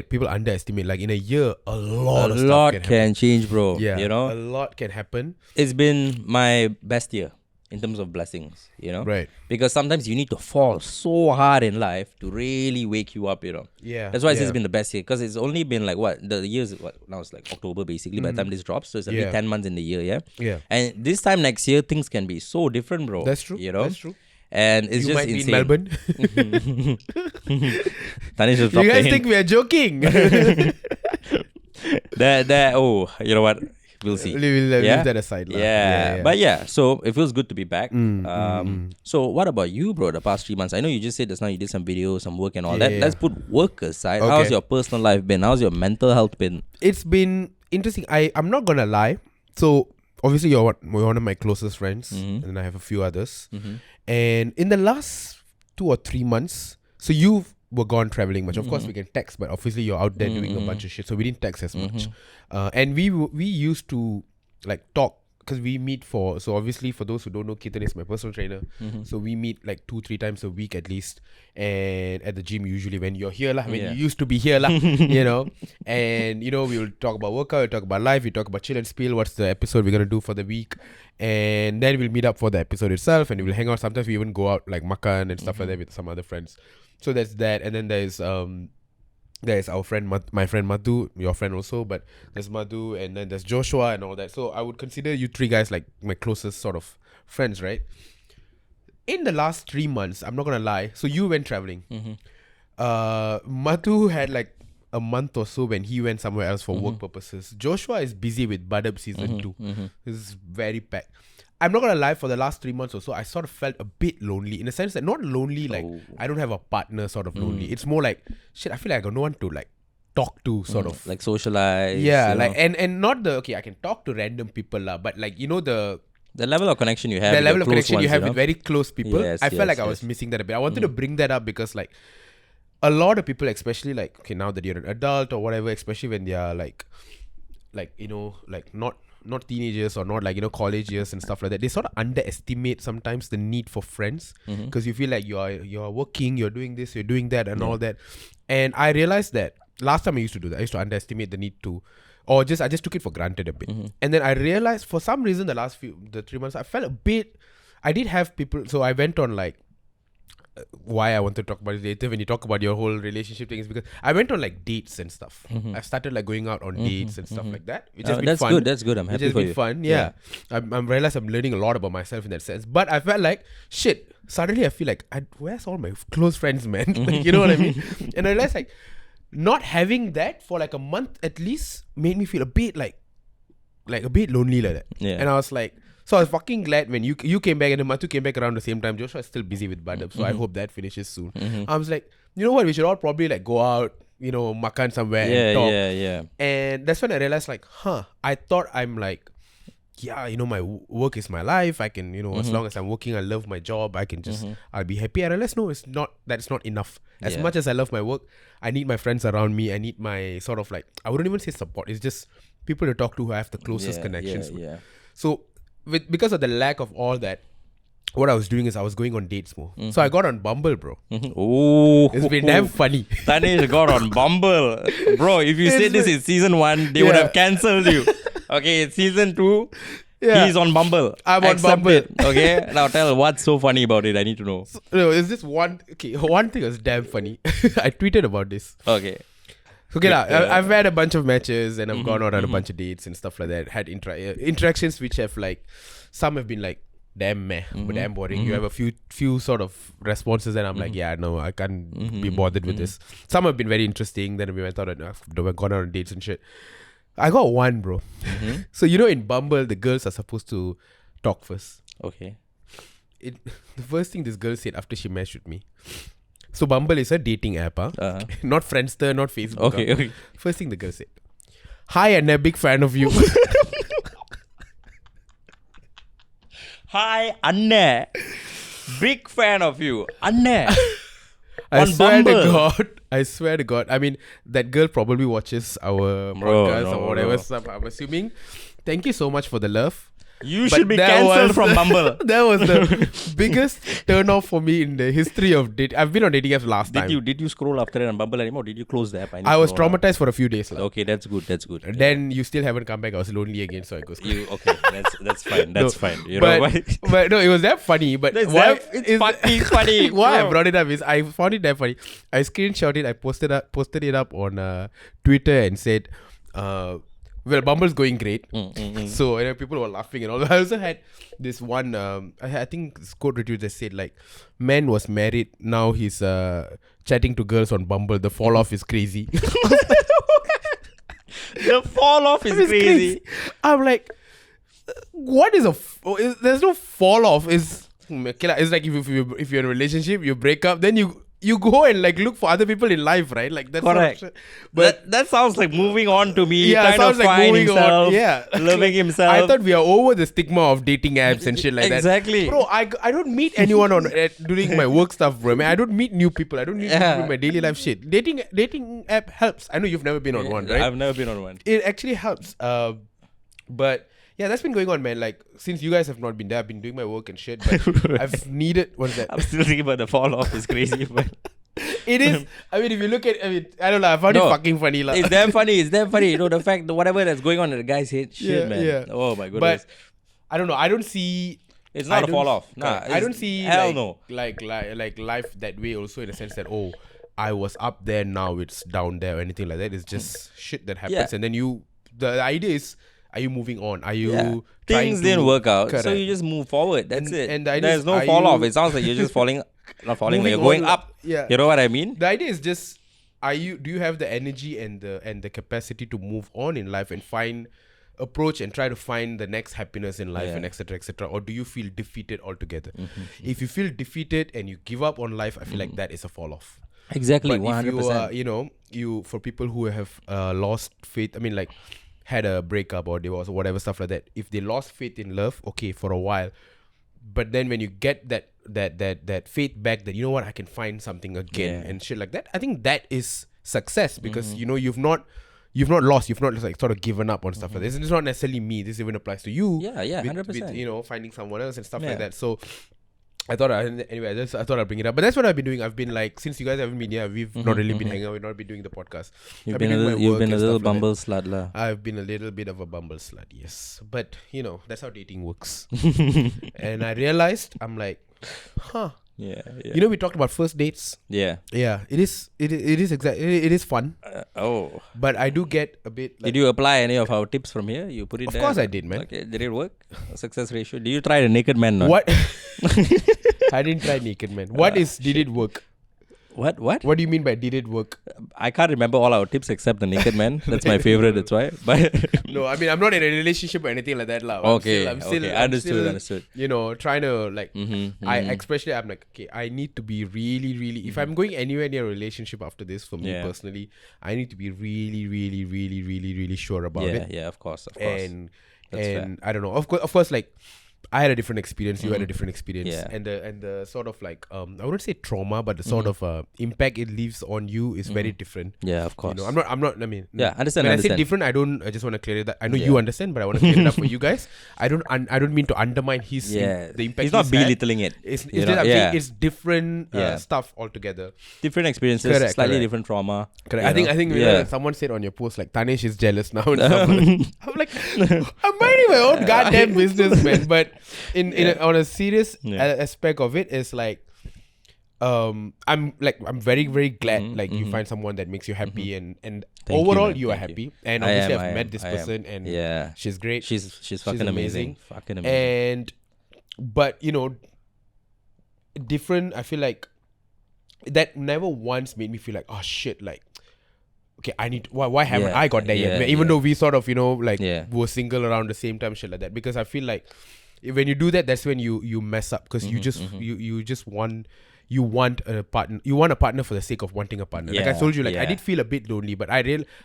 people underestimate. Like, in a year, a lot can change, bro. Yeah, a lot can happen. It's been my best year in terms of blessings, Right. Because sometimes you need to fall so hard in life to really wake you up, Yeah. That's why it's been the best year, because it's only been like the year's now it's like October basically by the time this drops, so it's only 10 months in the year, Yeah. And this time next year things can be so different, bro. That's true. That's true. And it's you just might insane. Be in Melbourne. Tanesh just dropped you guys the think hint. we are joking? You know what? We'll see. Leave that aside. Yeah. But yeah, so it feels good to be back. So what about you, bro, the past 3 months? I know you just said just now you did some videos, some work and all that. Let's put work aside. Okay. How's your personal life been? How's your mental health been? It's been interesting. I'm not gonna lie. So obviously you're one of my closest friends, and then I have a few others. And in the last 2 or 3 months, so you were gone traveling much. Of course we can text, but obviously you're out there doing a bunch of shit, so we didn't text as much. And we used to like talk because we meet so obviously for those who don't know, Kirtan is my personal trainer. So we meet like 2-3 times a week at least, and at the gym usually when you're here when you used to be here you know. And you know, we will talk about workout, we talk about life, we talk about chill and spill, what's the episode we're gonna do for the week, and then we'll meet up for the episode itself, and we'll hang out. Sometimes we even go out like makan and stuff like that with some other friends. So that's that. And then there's our friend, my friend Madhu, your friend also, but there's Madhu, and then there's Joshua and all that. So I would consider you 3 guys like my closest sort of friends, right? In the last 3 months, I'm not gonna lie. So you went traveling. Madhu had like a month or so when he went somewhere else for work purposes. Joshua is busy with Badab season 2. This is very packed. I'm not gonna lie, for the last 3 months or so, I sort of felt a bit lonely, in a sense that not lonely like I don't have a partner sort of lonely. It's more like shit, I feel like I got no one to like talk to sort of. Like socialize. Yeah, like and not the I can talk to random people but like you know the level of connection you have. The level of close connection ones, you have with very close people. I felt like I was missing that a bit. I wanted to bring that up because like a lot of people, especially like now that you're an adult or whatever, especially when they are like you know, like not teenagers or not like, you know, college years and stuff like that, they sort of underestimate sometimes the need for friends because you feel like you're working, you're doing this, you're doing that and all that. And I realized that last time I used to do that. I used to underestimate the need to, or I just took it for granted a bit. And then I realized for some reason the 3 months I felt a bit, I did have people, so I went on like, why I want to talk about it later when you talk about your whole relationship thing is because I went on like dates and stuff. I started like going out on dates and stuff like that, which has been fun. That's good. I'm happy for you. Fun, yeah. I'm realized I'm learning a lot about myself in that sense. But I felt like shit. Suddenly I feel like where's all my close friends, man? Like, you know what I mean? And I realized like not having that for like a month at least made me feel a bit like a bit lonely like that. Yeah. And I was like, so I was fucking glad when you came back and then Matu came back around the same time. Joshua is still busy with Badab, so I hope that finishes soon. I was like, you know what, we should all probably like go out, you know, makan somewhere and talk. Yeah. And that's when I realized like, I thought I'm like, yeah, you know, my work is my life. I can, you know, as long as I'm working, I love my job. I can just, I'll be happy. I realized no, that's not enough. As much as I love my work, I need my friends around me. I need my sort of like, I wouldn't even say support. It's just people to talk to who I have the closest connections with. Yeah. So because of the lack of all that, what I was doing is I was going on dates more. So I got on Bumble, bro. Oh, it's been damn funny. Tanesh got on Bumble, bro. If you said this in season 1, they would have cancelled you. Okay, it's season 2. He's on Bumble. I'm on Bumble. It, okay, now tell what's so funny about it. I need to know. So, no, it's just one thing was damn funny. I tweeted about this. Okay. Okay, I've had a bunch of matches and I've gone out on a bunch of dates and stuff like that. Had interactions which have like, some have been like damn meh, but damn boring. You have a few sort of responses and I'm like, yeah, no, I can't be bothered with this. Some have been very interesting. Then we went out and we've gone out on dates and shit. I got one, bro. So you know, in Bumble, the girls are supposed to talk first. Okay. The first thing this girl said after she matched with me. So Bumble is a dating app, not Friendster, not Facebook. Okay. First thing the girl said, "Hi, Anna, big fan of you." Hi, Anna, big fan of you, Anna. I swear to God. I mean, that girl probably watches our podcast or whatever stuff, I'm assuming. Thank you so much for the love. You should be cancelled from Bumble. That was the biggest turn off for me in the history of dating. I've been on dating apps last time. Did you scroll after it on Bumble anymore? Did you close the app? I was traumatized for a few days. Okay, that's good. Then you still haven't come back. I was lonely again, so I go. Okay, that's fine. That's fine. You but, know why? But no, it was that funny. But it's funny. Why I brought it up is I found it that funny. I screenshot it. I posted it up on Twitter and said, well, Bumble's going great. So people were laughing and all. I also had this one, I think this quote retweet that said like, man was married, now he's chatting to girls on Bumble. The fall off is crazy. The fall off is It's crazy. I'm like, what is there's no fall off. It's like if you're in a relationship, you break up, then you go and like look for other people in life, right? Like that's Correct. Sort of, but that sounds like moving on to me. Yeah, Trying sounds to like find moving himself, on. Yeah, loving himself. I thought we are over the stigma of dating apps and shit like that. Exactly. Bro, I don't meet anyone on doing my work stuff, bro. I mean, I don't meet new people. I don't meet people in my daily life shit. Dating app helps. I know you've never been on one, right? I've never been on one. It actually helps. But yeah, that's been going on, man. Like since you guys have not been there, I've been doing my work and shit. But I've needed what's that? I'm still thinking about the fall off. It's crazy, but It is. I mean, if you look at, I don't know. I found it fucking funny, lah. It's damn funny. It's damn funny. You know the fact that whatever that's going on in the guy's head, shit, man. Yeah. Oh my goodness. But I don't know. I don't see. It's not a fall off. Nah, I don't see. Hell like, no. Like life that way. Also, in the sense that I was up there, now it's down there, or anything like that. It's just shit that happens, and then the idea is, are you moving on? Are you things didn't work out, correct. so you just move forward. That's it. And the idea there's is, no fall off. It sounds like you're just falling, not falling, but you're going up. Yeah. You know what I mean? The idea is just, do you have the energy and the capacity to move on in life and approach and try to find the next happiness in life and etc., or do you feel defeated altogether? If you feel defeated and you give up on life, I feel like that is a fall off. Exactly, But 100%. if you for people who have lost faith, I mean, like had a breakup or divorce or whatever stuff like that, if they lost faith in love, okay, for a while, but then when you get that faith back, that, you know what, I can find something again and shit like that, I think that is success, because you've not lost, you've not just like sort of given up on stuff like this. And it's not necessarily me, this even applies to you. Yeah, 100%. With finding someone else and stuff like that. So I thought I'd bring it up. But that's what I've been doing. I've been like, since you guys haven't been here, we've not really been hanging out, we've not been doing the podcast. You've been a little bumble slut lah. I've been a little bit of a bumble slut, yes. But that's how dating works. And I realized, I'm like, Yeah. we talked about first dates. Yeah. Yeah, it is fun. But I do get a bit like, did you apply any of our tips from here? You put it there? Of course I did, man. Okay, did it work? Success ratio. Did you try the naked man? No? What? I didn't try naked man. Did it work? What? What do you mean by did it work? I can't remember all our tips except the naked man. That's my favorite. That's why. But no, I mean, I'm not in a relationship or anything like that, lah. I'm still, Understood. Trying to like, I'm like, okay, I need to be really, really. If I'm going anywhere near a relationship after this, for me personally, I need to be really, really, really, really, really sure about it. Yeah, of course. And I don't know. Of course, like, I had a different experience. You had a different experience, and the sort of like I wouldn't say trauma, but the sort of impact it leaves on you is very different. Yeah, of course. I'm not. I mean, understand. When I say different, I just want to clear that. I know you understand, but I want to clear it up for you guys. I don't mean to undermine his the impact. He's not belittling it. It's just, I'm saying it's different stuff altogether. Different experiences, slightly different trauma. Correct. I think someone said on your post like Taneshh is jealous now and stuff. I'm like, I'm minding my own goddamn business, man. But on a serious aspect of it, is like, I'm very, very glad like you find someone that makes you happy and overall you are happy. And obviously I've met this person and she's great. She's fucking amazing. Fucking amazing. And but different, I feel like that never once made me feel like, oh shit, like, okay, I need why haven't I got there yet? Even though we sort of were single around the same time, shit like that. Because I feel like when you do that, that's when you mess up, because you just want a partner. You want a partner for the sake of wanting a partner. Like I told you, I did feel a bit lonely, but I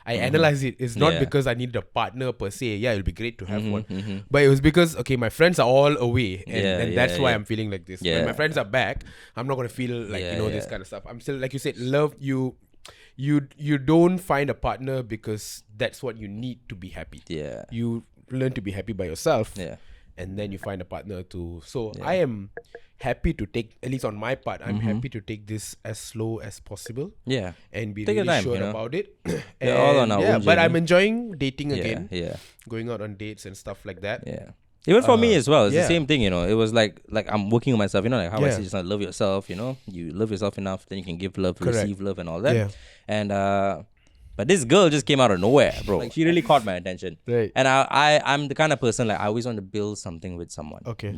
analyzed it. It's not because I needed a partner per se. Yeah, it'll be great to have one, but it was because my friends are all away, and that's why I'm feeling like this. When my friends are back, I'm not gonna feel like this kind of stuff. I'm still, like you said, love you. You don't find a partner because that's what you need to be happy. Yeah, you learn to be happy by yourself. Yeah. And then you find a partner too. So I am happy to take, at least on my part, I'm happy to take this as slow as possible. Yeah. And be really sure about it. We're all on our own but journey. I'm enjoying dating again. Yeah. Going out on dates and stuff like that. Yeah. Even for me as well, it's the same thing, It was like I'm working on myself, like how I say, just love yourself, You love yourself enough, then you can give love, receive love and all that. Yeah. And but this girl just came out of nowhere, bro. Like, she really caught my attention. Right. And I'm the kind of person, like, I always want to build something with someone. Okay.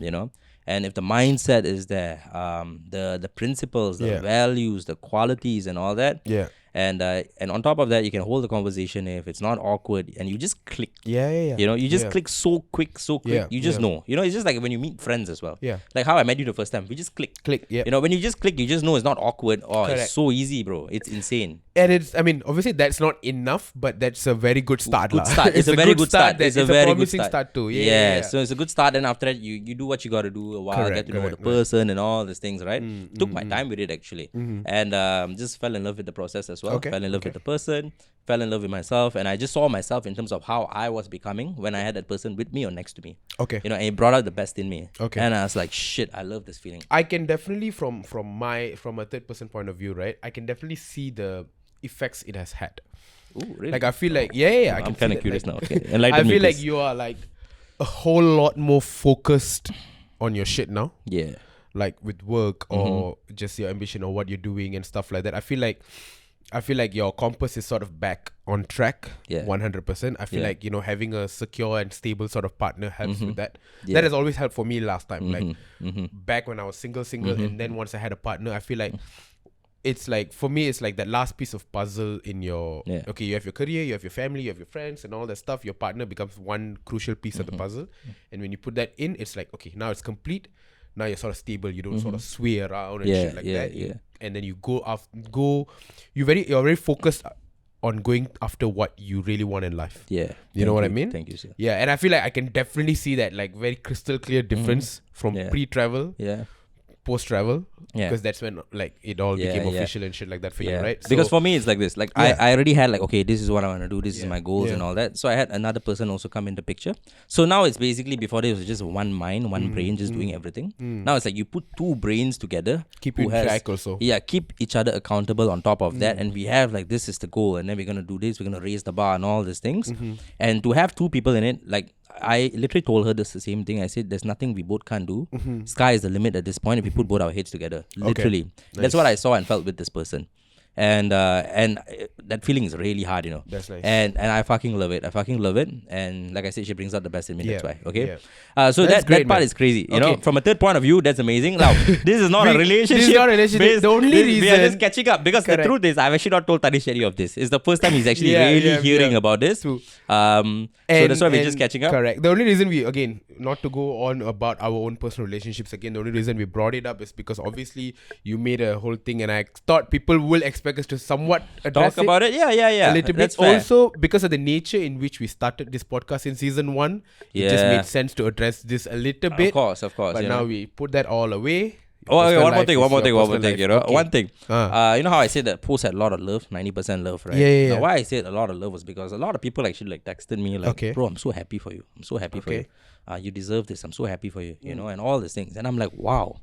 And if the mindset is there, the principles, the values, the qualities and all that. Yeah. And on top of that, you can hold the conversation if it's not awkward, and you just click. Yeah. You know, you just click so quick. Yeah, You just know. You know, it's just like when you meet friends as well. Yeah. Like how I met you the first time. We just click. Yeah. You know, when you just click, you just know it's not awkward. Oh, Correct. it's so easy, bro. It's insane. And it's, I mean, obviously that's not enough, but that's a very good start. Good start. It's a very good start. It's a very promising start too. Yeah. So it's a good start. And after that, you do what you got to do a while, get to know the person and all these things, right? Took my time with it actually. And just fell in love with the process as well. Fell in love with the person. Fell in love with myself, and I just saw myself in terms of how I was becoming when I had that person with me or next to me. Okay. You know, and it brought out the best in me. Okay. And I was like, shit, I love this feeling. I can definitely from a third person point of view, right? I can definitely see the effects it has had. Ooh, really? Like I feel like I I'm kind of curious now. Okay. I Enlighten me, feel like please. you are like a whole lot more focused on your shit now. Yeah. Like with work or just your ambition or what you're doing and stuff like that. I feel like your compass is sort of back on track. Yeah. 100%. I feel like, you know, having a secure and stable sort of partner helps with that. Yeah. That has always helped for me last time. Like back when I was single, and then once I had a partner, I feel like it's like, for me, it's like that last piece of puzzle in your, okay, you have your career, you have your family, you have your friends and all that stuff. Your partner becomes one crucial piece of the puzzle. And when you put that in, it's like, okay, now it's complete. Now you're sort of stable. You don't sort of sway around and shit like that. And then you you're very focused on going after what you really want in life. Yeah. You know what I mean? Thank you, sir. Yeah. And I feel like I can definitely see that like very crystal clear difference from pre-travel, post-travel. Yeah. Because that's when like it all became official and shit like that for you, right? Because for me, it's like this. Like I already had like, okay, this is what I want to do. This is my goals and all that. So I had another person also come in the picture. So now it's basically, before this was just one mind, one brain, just doing everything. Now it's like you put two brains together. Keep you in track also. Yeah, keep each other accountable on top of that. And we have like, this is the goal. And then we're going to do this. We're going to raise the bar and all these things. And to have two people in it, like, I literally told her the same thing. I said, there's nothing we both can't do. Sky is the limit at this point if we put both our heads together. Literally. Nice. That's what I saw and felt with this person. And that feeling is really hard, you know. That's nice. And I fucking love it. And like I said, she brings out the best in me. That's why. Okay. Yeah. So that part is crazy. You know, from a third point of view, that's amazing. Now, this is not a relationship. This is not a relationship. The only reason we are just catching up, because the truth is, I've actually not told Taneshh any of this. It's the first time he's actually hearing about this. True. So that's why we're just catching up. Correct. The only reason we, again, not to go on about our own personal relationships again, the only reason we brought it up is because obviously you made a whole thing, and I thought people will expect us to somewhat address talk about it. Yeah. A little bit. Also, because of the nature in which we started this podcast in season 1, it just made sense to address this a little bit. Of course. But now we put that all away. Oh, okay, one more thing, you know. Okay. One thing. You know how I said that post had a lot of love, 90% love, right? Yeah. Now, why I said a lot of love was because a lot of people actually like texted me like, bro, I'm so happy for you. I'm so happy for you. You deserve this. I'm so happy for you, you know, and all these things. And I'm like, wow.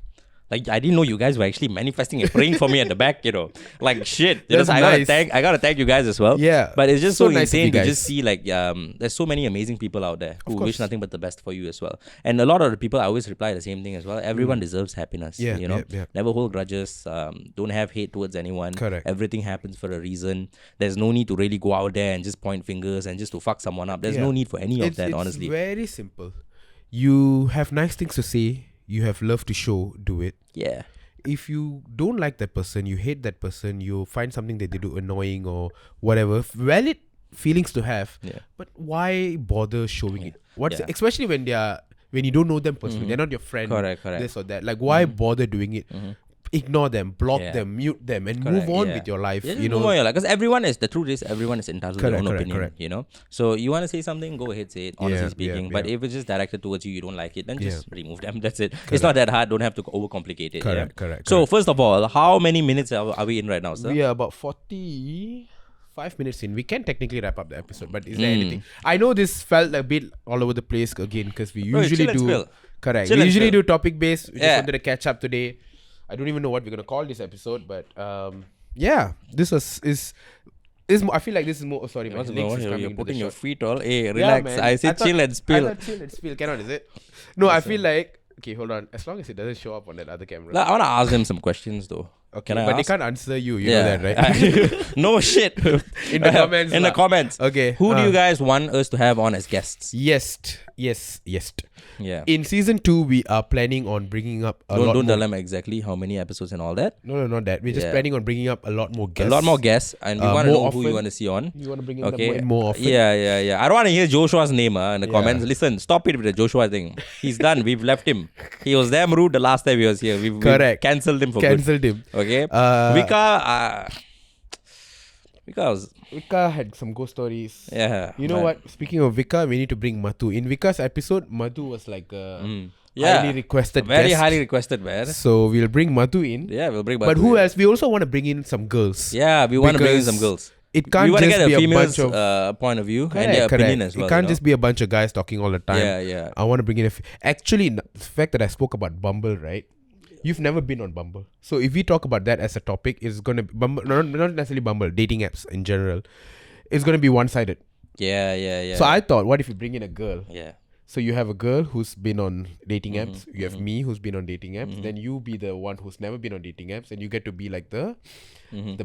Like, I didn't know you guys were actually manifesting and praying for me at the back, you know. Like, shit. You know, so nice. I gotta thank you guys as well. Yeah. But it's just so nice insane to just see, like, there's so many amazing people out there who wish nothing but the best for you as well. And a lot of the people, I always reply the same thing as well. Everyone deserves happiness, you know. Never hold grudges. Don't have hate towards anyone. Correct. Everything happens for a reason. There's no need to really go out there and just point fingers and just to fuck someone up. There's no need for any of that, honestly. It's very simple. You have nice things to say. You have love to show. Do it. Yeah. If you don't like that person, you hate that person, you find something that they do annoying or whatever, valid feelings to have, but why bother showing it? Especially when you don't know them personally, they're not your friend, correct. this or that. Like, why bother doing it? Ignore them, block them, mute them, and move on with your life. You know, because the truth is, everyone is entitled to their own opinion. You know, so you want to say something, go ahead, say it. Honestly speaking, but if it's just directed towards you, you don't like it, then just remove them. That's it. It's not that hard. Don't have to overcomplicate it. Correct. So first of all, how many minutes are we in right now, sir? We are about 45 minutes in. We can technically wrap up the episode, but is there anything? I know this felt a bit all over the place again because we usually do. Correct. We usually do topic based. We just wanted to catch up today. I don't even know what we're gonna call this episode, but this is I feel like this is more. Sorry, man. You're putting your feet all. Hey, relax. Man. I said chill and spill. I thought chill and spill. Cannot, is it? No, I feel like. Okay, hold on. As long as it doesn't show up on that other camera. I want to ask them some questions though. Okay, Can I but they ask? can't answer you. You know that, right? No shit. In the comments. In the comments. Okay. Who do you guys want us to have on as guests? Yes. Yeah. In season 2, we are planning on bringing up a lot Don't more. tell them exactly how many episodes and all that. No, not that. We're just planning on bringing up a lot more guests. A lot more guests, and we want to more know who you often. want to see on. You want to bring in Okay. them more often. Yeah. I don't want to hear Joshua's name in the Yeah. comments. Listen, stop it with the Joshua thing. He's done. We've left him. He was damn rude the last time he was here. We've Correct. cancelled him for Cancelled him. good. Okay. Vika had some ghost stories. Yeah. You know what? Speaking of Vika, we need to bring Madhu. In Vika's episode, Madhu was like a highly requested Very guest. highly requested, man. So we'll bring Madhu in. Yeah, we'll bring. But who else? We also want to bring in some girls. Yeah, we want to bring in some Because girls. It We can't want to just get be a a female's bunch of point of view and their opinion as well. It can't you know? just be a bunch of guys talking all the time. Yeah. I want to bring in actually, the fact that I spoke about Bumble, right? You've never been on Bumble. So if we talk about that as a topic, it's going to be Bumble, not necessarily Bumble, dating apps in general. It's going to be one-sided. Yeah. So I thought, what if you bring in a girl? Yeah. So you have a girl who's been on dating apps. You have me who's been on dating apps. Then you be the one who's never been on dating apps, and you get to be like the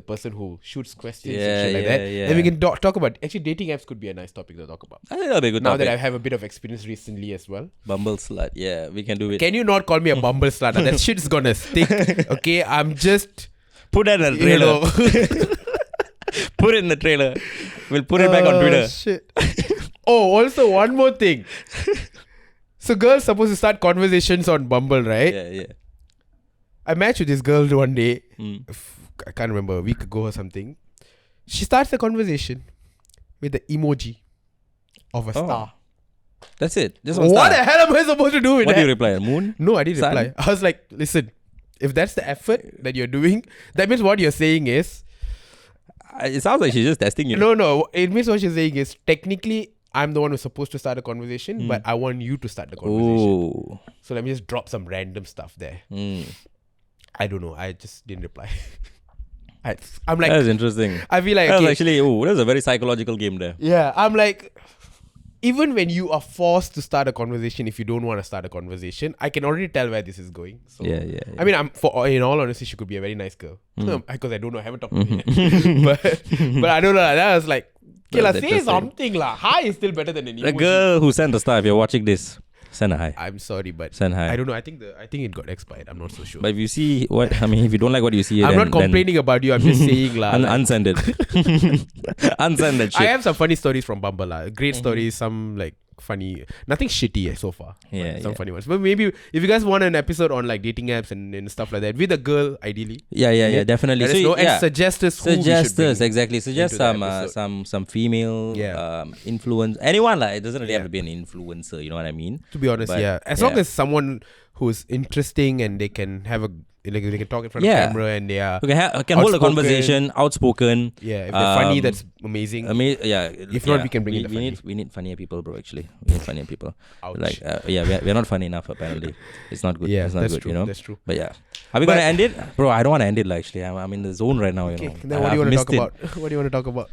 person who shoots questions and shit like that. Yeah. Then we can talk about. Actually, dating apps could be a nice topic to talk about. I think that'll be a good Now topic. that I have a bit of experience recently as well. Bumble slut. Yeah, we can do it. Can you not call me a Bumble slut? That shit's gonna stick. Okay, I'm just. Put that in the You trailer. know. Put it in the trailer. We'll put it back on Twitter. Shit. Oh, also one more thing. So girls supposed to start conversations on Bumble, right? Yeah. I matched with this girl one day. Mm. I can't remember, a week ago or something. She starts the conversation with the emoji of a star. That's it. Just one What star. the hell am I supposed to do with What that? do you reply? A moon? No, I didn't Sun? reply. I was like, listen, if that's the effort that you're doing, that means what you're saying is... It sounds like she's just testing you. No. It means what she's saying is, technically, I'm the one who's supposed to start a conversation, but I want you to start the conversation. Ooh. So let me just drop some random stuff there. I don't know. I just didn't reply. I'm like... That was interesting. I feel like... That was okay, actually, that was a very psychological game there. yeah, I'm like... Even when you are forced to start a conversation, if you don't want to start a conversation, I can already tell where this is going. So, Yeah. I mean, in all honesty, she could be a very nice girl. Because I don't know, I haven't talked to her yet. but I don't know. That was like, okay, That's say interesting. something lah. Hi is still better than an The emoji. girl who sent the star, if you're watching this, send a hi. I'm sorry, but Send hi. I don't know. I think it got expired. I'm not so sure. But if you see if you don't like what you see, I'm then, not complaining about you. I'm just saying lah. Unsend it. Unsend that shit. I have some funny stories from Bumble lah. Great stories. Some like funny, nothing shitty so far. Yeah, Some funny ones. But maybe if you guys want an episode on like dating apps and stuff like that with a girl, ideally. Yeah, definitely. Let us know and suggest us who we should Suggest us, bring exactly. Suggest into the episode. some female influence. Anyone like, it doesn't really have to be an influencer, you know what I mean? To be honest, But, yeah. As long as someone who's interesting and they can have they can talk in front Yeah. of camera and they are Who can hold a outspoken. conversation, outspoken. if they're funny, that's amazing. If not, we can bring in the we need funnier people, bro. Actually, we need funnier people. Ouch. Like, we're not funny enough. Apparently, it's not good. Yeah, it's not that's good. true. You know, That's true. But yeah, are we gonna end it, bro? I don't want to end it. Actually, I'm in the zone right now. You Okay, know. then what do you want to talk I've about? What do you want to talk about?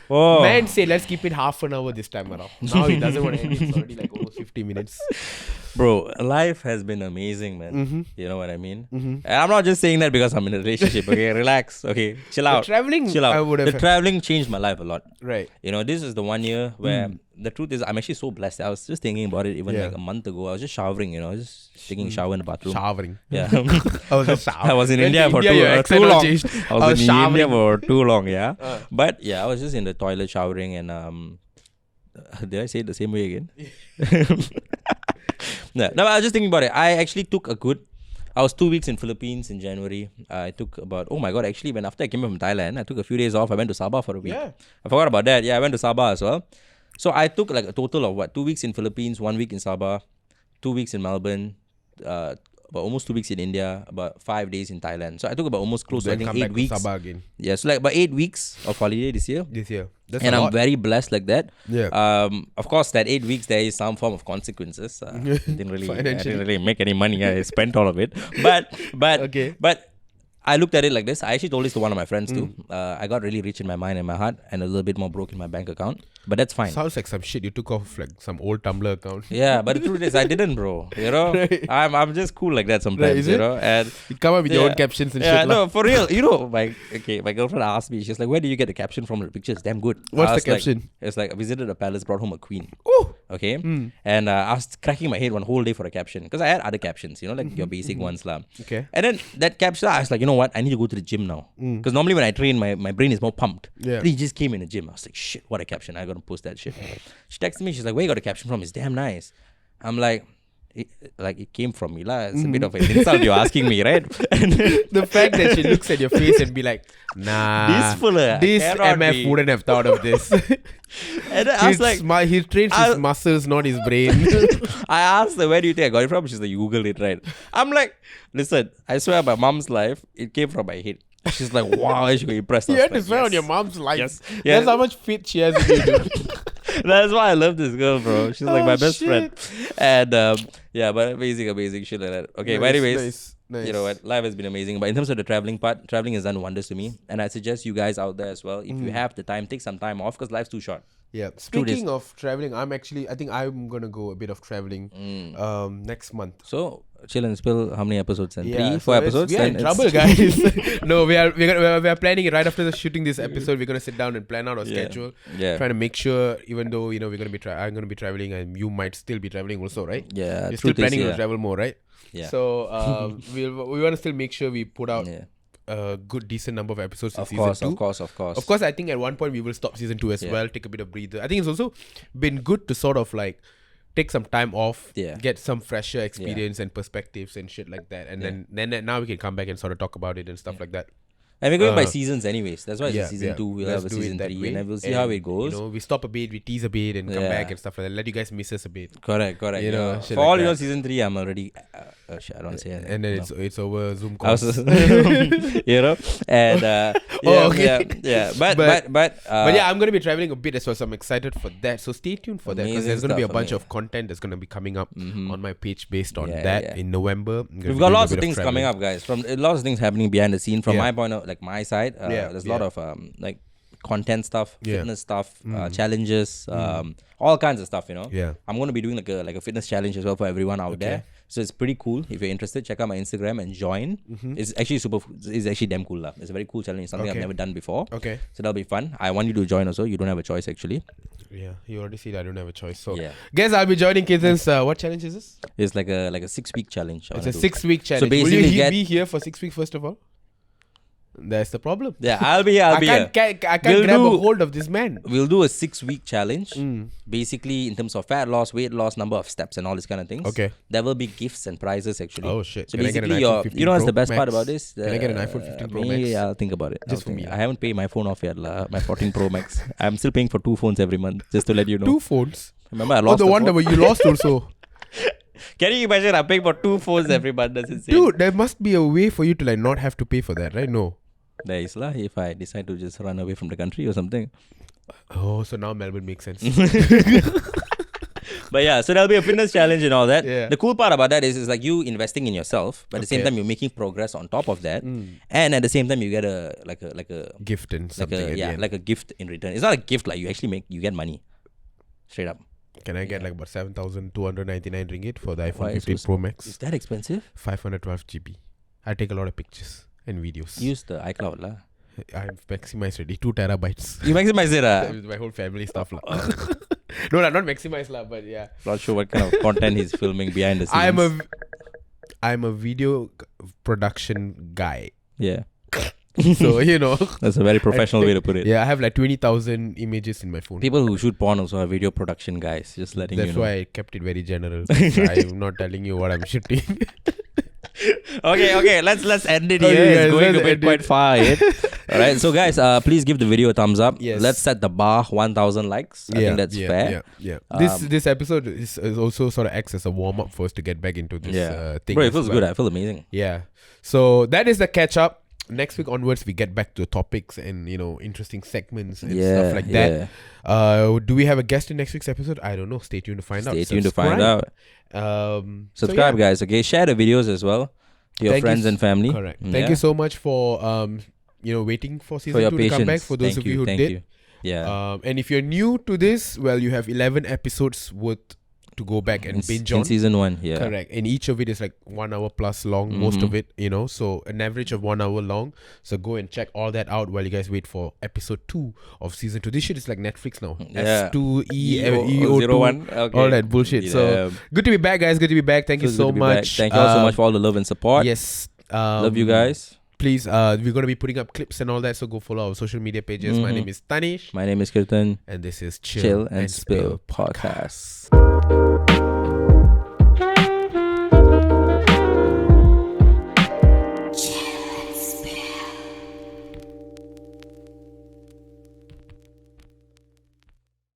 Oh, Man say let's keep it half an hour this time around. Now he doesn't want to end it. It's already like almost 50 minutes. bro, life has been amazing, man. You know what I mean? And I'm not just saying that because I'm in a relationship. Okay, relax. Okay, chill out. Traveling, Chill out. I would have... The traveling changed my life a lot. Right. You know, this is the 1 year where the truth is I'm actually so blessed. I was just thinking about it even like a month ago. I was just showering, you know, just taking a shower in the bathroom. Showering. Yeah. I was just showering. I was in When India for your too accent long. changed. I was in showering. India for too long, yeah. But yeah, I was just in the toilet showering and did I say it the same way again? No, I was just thinking about it. I actually I was 2 weeks in Philippines in January. I took about, oh my god, actually when after I came back from Thailand, I took a few days off. I went to Sabah for a week. Yeah. I forgot about that. Yeah, I went to Sabah as well. So I took like a total of 2 weeks in Philippines, 1 week in Sabah, 2 weeks in Melbourne, about almost 2 weeks in India, about 5 days in Thailand. So I took about almost close to I Then think come 8 back weeks. to Sabah again. Yeah, so like about 8 weeks of holiday this year. That's And a I'm lot. very blessed like that. Yeah. Of course, that 8 weeks there is some form of consequences. I didn't really make any money. I spent all of it. But Okay. but I looked at it like this. I actually told this to one of my friends too. I got really rich in my mind and my heart, and a little bit more broke in my bank account. But that's fine. Sounds like some shit you took off like some old Tumblr account. Yeah, but the truth is, I didn't, bro. You know, right. I'm just cool like that sometimes. You know, and you come up with your own captions and shit. Yeah, no, for real. You know, my girlfriend asked me. She's like, "Where did you get the caption from? The picture is damn good." What's the caption? It's like, I visited a palace, brought home a queen. Oh. Okay, and I was cracking my head one whole day for a caption because I had other captions, you know, like your basic ones, lah. Okay. And then that caption, I was like, you know what? I need to go to the gym now because normally when I train, my brain is more pumped. Yeah. Then he just came in the gym. I was like, shit, what a caption! I gotta post that shit. She texted me. She's like, where you got a caption from? It's damn nice. I'm like. It came from me lah. It's a bit of an insult you're asking me, right? And the fact that she looks at your face and be like, nah, this MF wouldn't have thought of this. And I was like, he trains his muscles, not his brain. I asked her, where do you think I got it from? She's like, you Googled it, right? I'm like, listen, I swear my mom's life, it came from my head. She's like, wow, she got impressed. You had to swear on your mom's life. Yes. That's how much fit she has in you, dude. That's why I love this girl, bro. She's like my best friend. And yeah, but amazing shit like that. Okay, but anyways, nice. You know what? Life has been amazing. But in terms of the traveling part, traveling has done wonders to me. And I suggest you guys out there as well, if you have the time, take some time off because life's too short. Yeah. Speaking of traveling, I think I'm gonna go a bit of traveling next month. So Chill and Spill, how many episodes? And yeah, 3, 4 episodes? We are in trouble, guys. No, we are planning it right after shooting this episode. We're gonna sit down and plan out our schedule. Yeah. Trying to make sure, even though we're gonna be I'm gonna be traveling and you might still be traveling also, right? Yeah. You're still planning to travel more, right? Yeah. So we want to still make sure we put out a good decent number of episodes in season 2. Of course. I think at one point we will stop season 2 as well, take a bit of breather. I think it's also been good to sort of like take some time off, get some fresher experience and perspectives and shit like that, and then now we can come back and sort of talk about it and stuff like that. And we're going by seasons anyways. That's why it's season 2. We'll have a season 3 and then we'll see how it goes. You know, we stop a bit, we tease a bit and come back and stuff like that. Let you guys miss us a bit. Correct. You know, for all your season 3, I'm already... I don't want to say anything. And then it's over Zoom calls. You know? And... But yeah, I'm going to be traveling a bit as well, so I'm excited for that. So stay tuned for that because there's going to be a bunch of content that's going to be coming up on my page based on that in November. We've got lots of things coming up, guys. From lots of things happening behind the scene. From my point of like my side, there's a lot of like content stuff, fitness stuff, challenges, all kinds of stuff. You know, I'm going to be doing like a fitness challenge as well for everyone out there. So it's pretty cool. If you're interested, check out my Instagram and join. It's actually it's actually damn cool. It's a very cool challenge. It's something I've never done before. Okay. So that'll be fun. I want you to join also. You don't have a choice actually. Yeah, you already see that I don't have a choice. So guess I'll be joining Kirtan's what challenge is this? It's like a 6-week challenge. It's a 6-week challenge. So basically will you be here for 6 weeks first of all? That's the problem. Yeah, I'll be here. I can't grab a hold of this man. We'll do a 6-week challenge. Basically, in terms of fat loss, weight loss, number of steps, and all these kind of things. Okay. There will be gifts and prizes actually. Oh shit! So basically, you know what's the best part about this? Can I get an iPhone 15 Pro Max? I'll think about it. Just for me. I haven't paid my phone off yet, my 14 Pro Max. I'm still paying for 2 phones every month, just to let you know. 2 phones? Remember, I lost. The one that you lost also. Can you imagine? I'm paying for 2 phones every month. That's insane. Dude, there must be a way for you to like not have to pay for that, right? No. There is lah. If I decide to just run away from the country or something. Oh, so now Melbourne makes sense. But yeah, so there'll be a fitness challenge and all that. Yeah. The cool part about that is like you investing in yourself, but at the same time you're making progress on top of that, and at the same time you get a gift and something. Like a gift in return. It's not a gift like you get money, straight up. Can I get like about 7,299 ringgit for the iPhone 15 Pro Max? Is that expensive? 512 GB. I take a lot of pictures and videos. Use the iCloud lah. I've maximized already 2 terabytes. You maximize it With my whole family stuff lah. No, not maximized lah, but yeah. Not sure what kind of content he's filming behind the scenes. I'm a video production guy. Yeah. So, you know. That's a very professional way to put it. Yeah, I have like 20,000 images in my phone. People who shoot porn also are video production guys. Just letting you know. That's why I kept it very general. I'm not telling you what I'm shooting. Okay, let's end it here. It's going a bit quite far ahead. Alright, so guys, please give the video a thumbs up. Yes. Let's set the bar 1,000 likes. I think that's fair. Yeah. This episode is also sort of acts as a warm up for us to get back into this thing. Bro, it feels good. I feel amazing. Yeah. So that is the catch up. Next week onwards, we get back to topics and interesting segments and stuff like that. Do we have a guest in next week's episode? I don't know. Stay tuned to find out. Subscribe, guys. Okay, share the videos as well. To your friends and family. Correct. Thank you so much for waiting for season 2 to patience. come back. For those of you who thank did. You. Yeah. And if you're new to this, well, you have 11 episodes worth to go back and binge on. In season 1, yeah. Correct. And each of it is like 1 hour plus long, most of it, so an average of 1 hour long. So go and check all that out while you guys wait for episode 2 of season 2. This shit is like Netflix now. Yeah. S2, EO2, okay. all that bullshit. Yeah. So good to be back, guys. Good to be back. Thank you so much. Thank you all so much for all the love and support. Yes. Love you guys. Please, we're going to be putting up clips and all that, so go follow our social media pages. My name is Taneshh. My name is Kirtan. And this is Chill and Spill Podcast.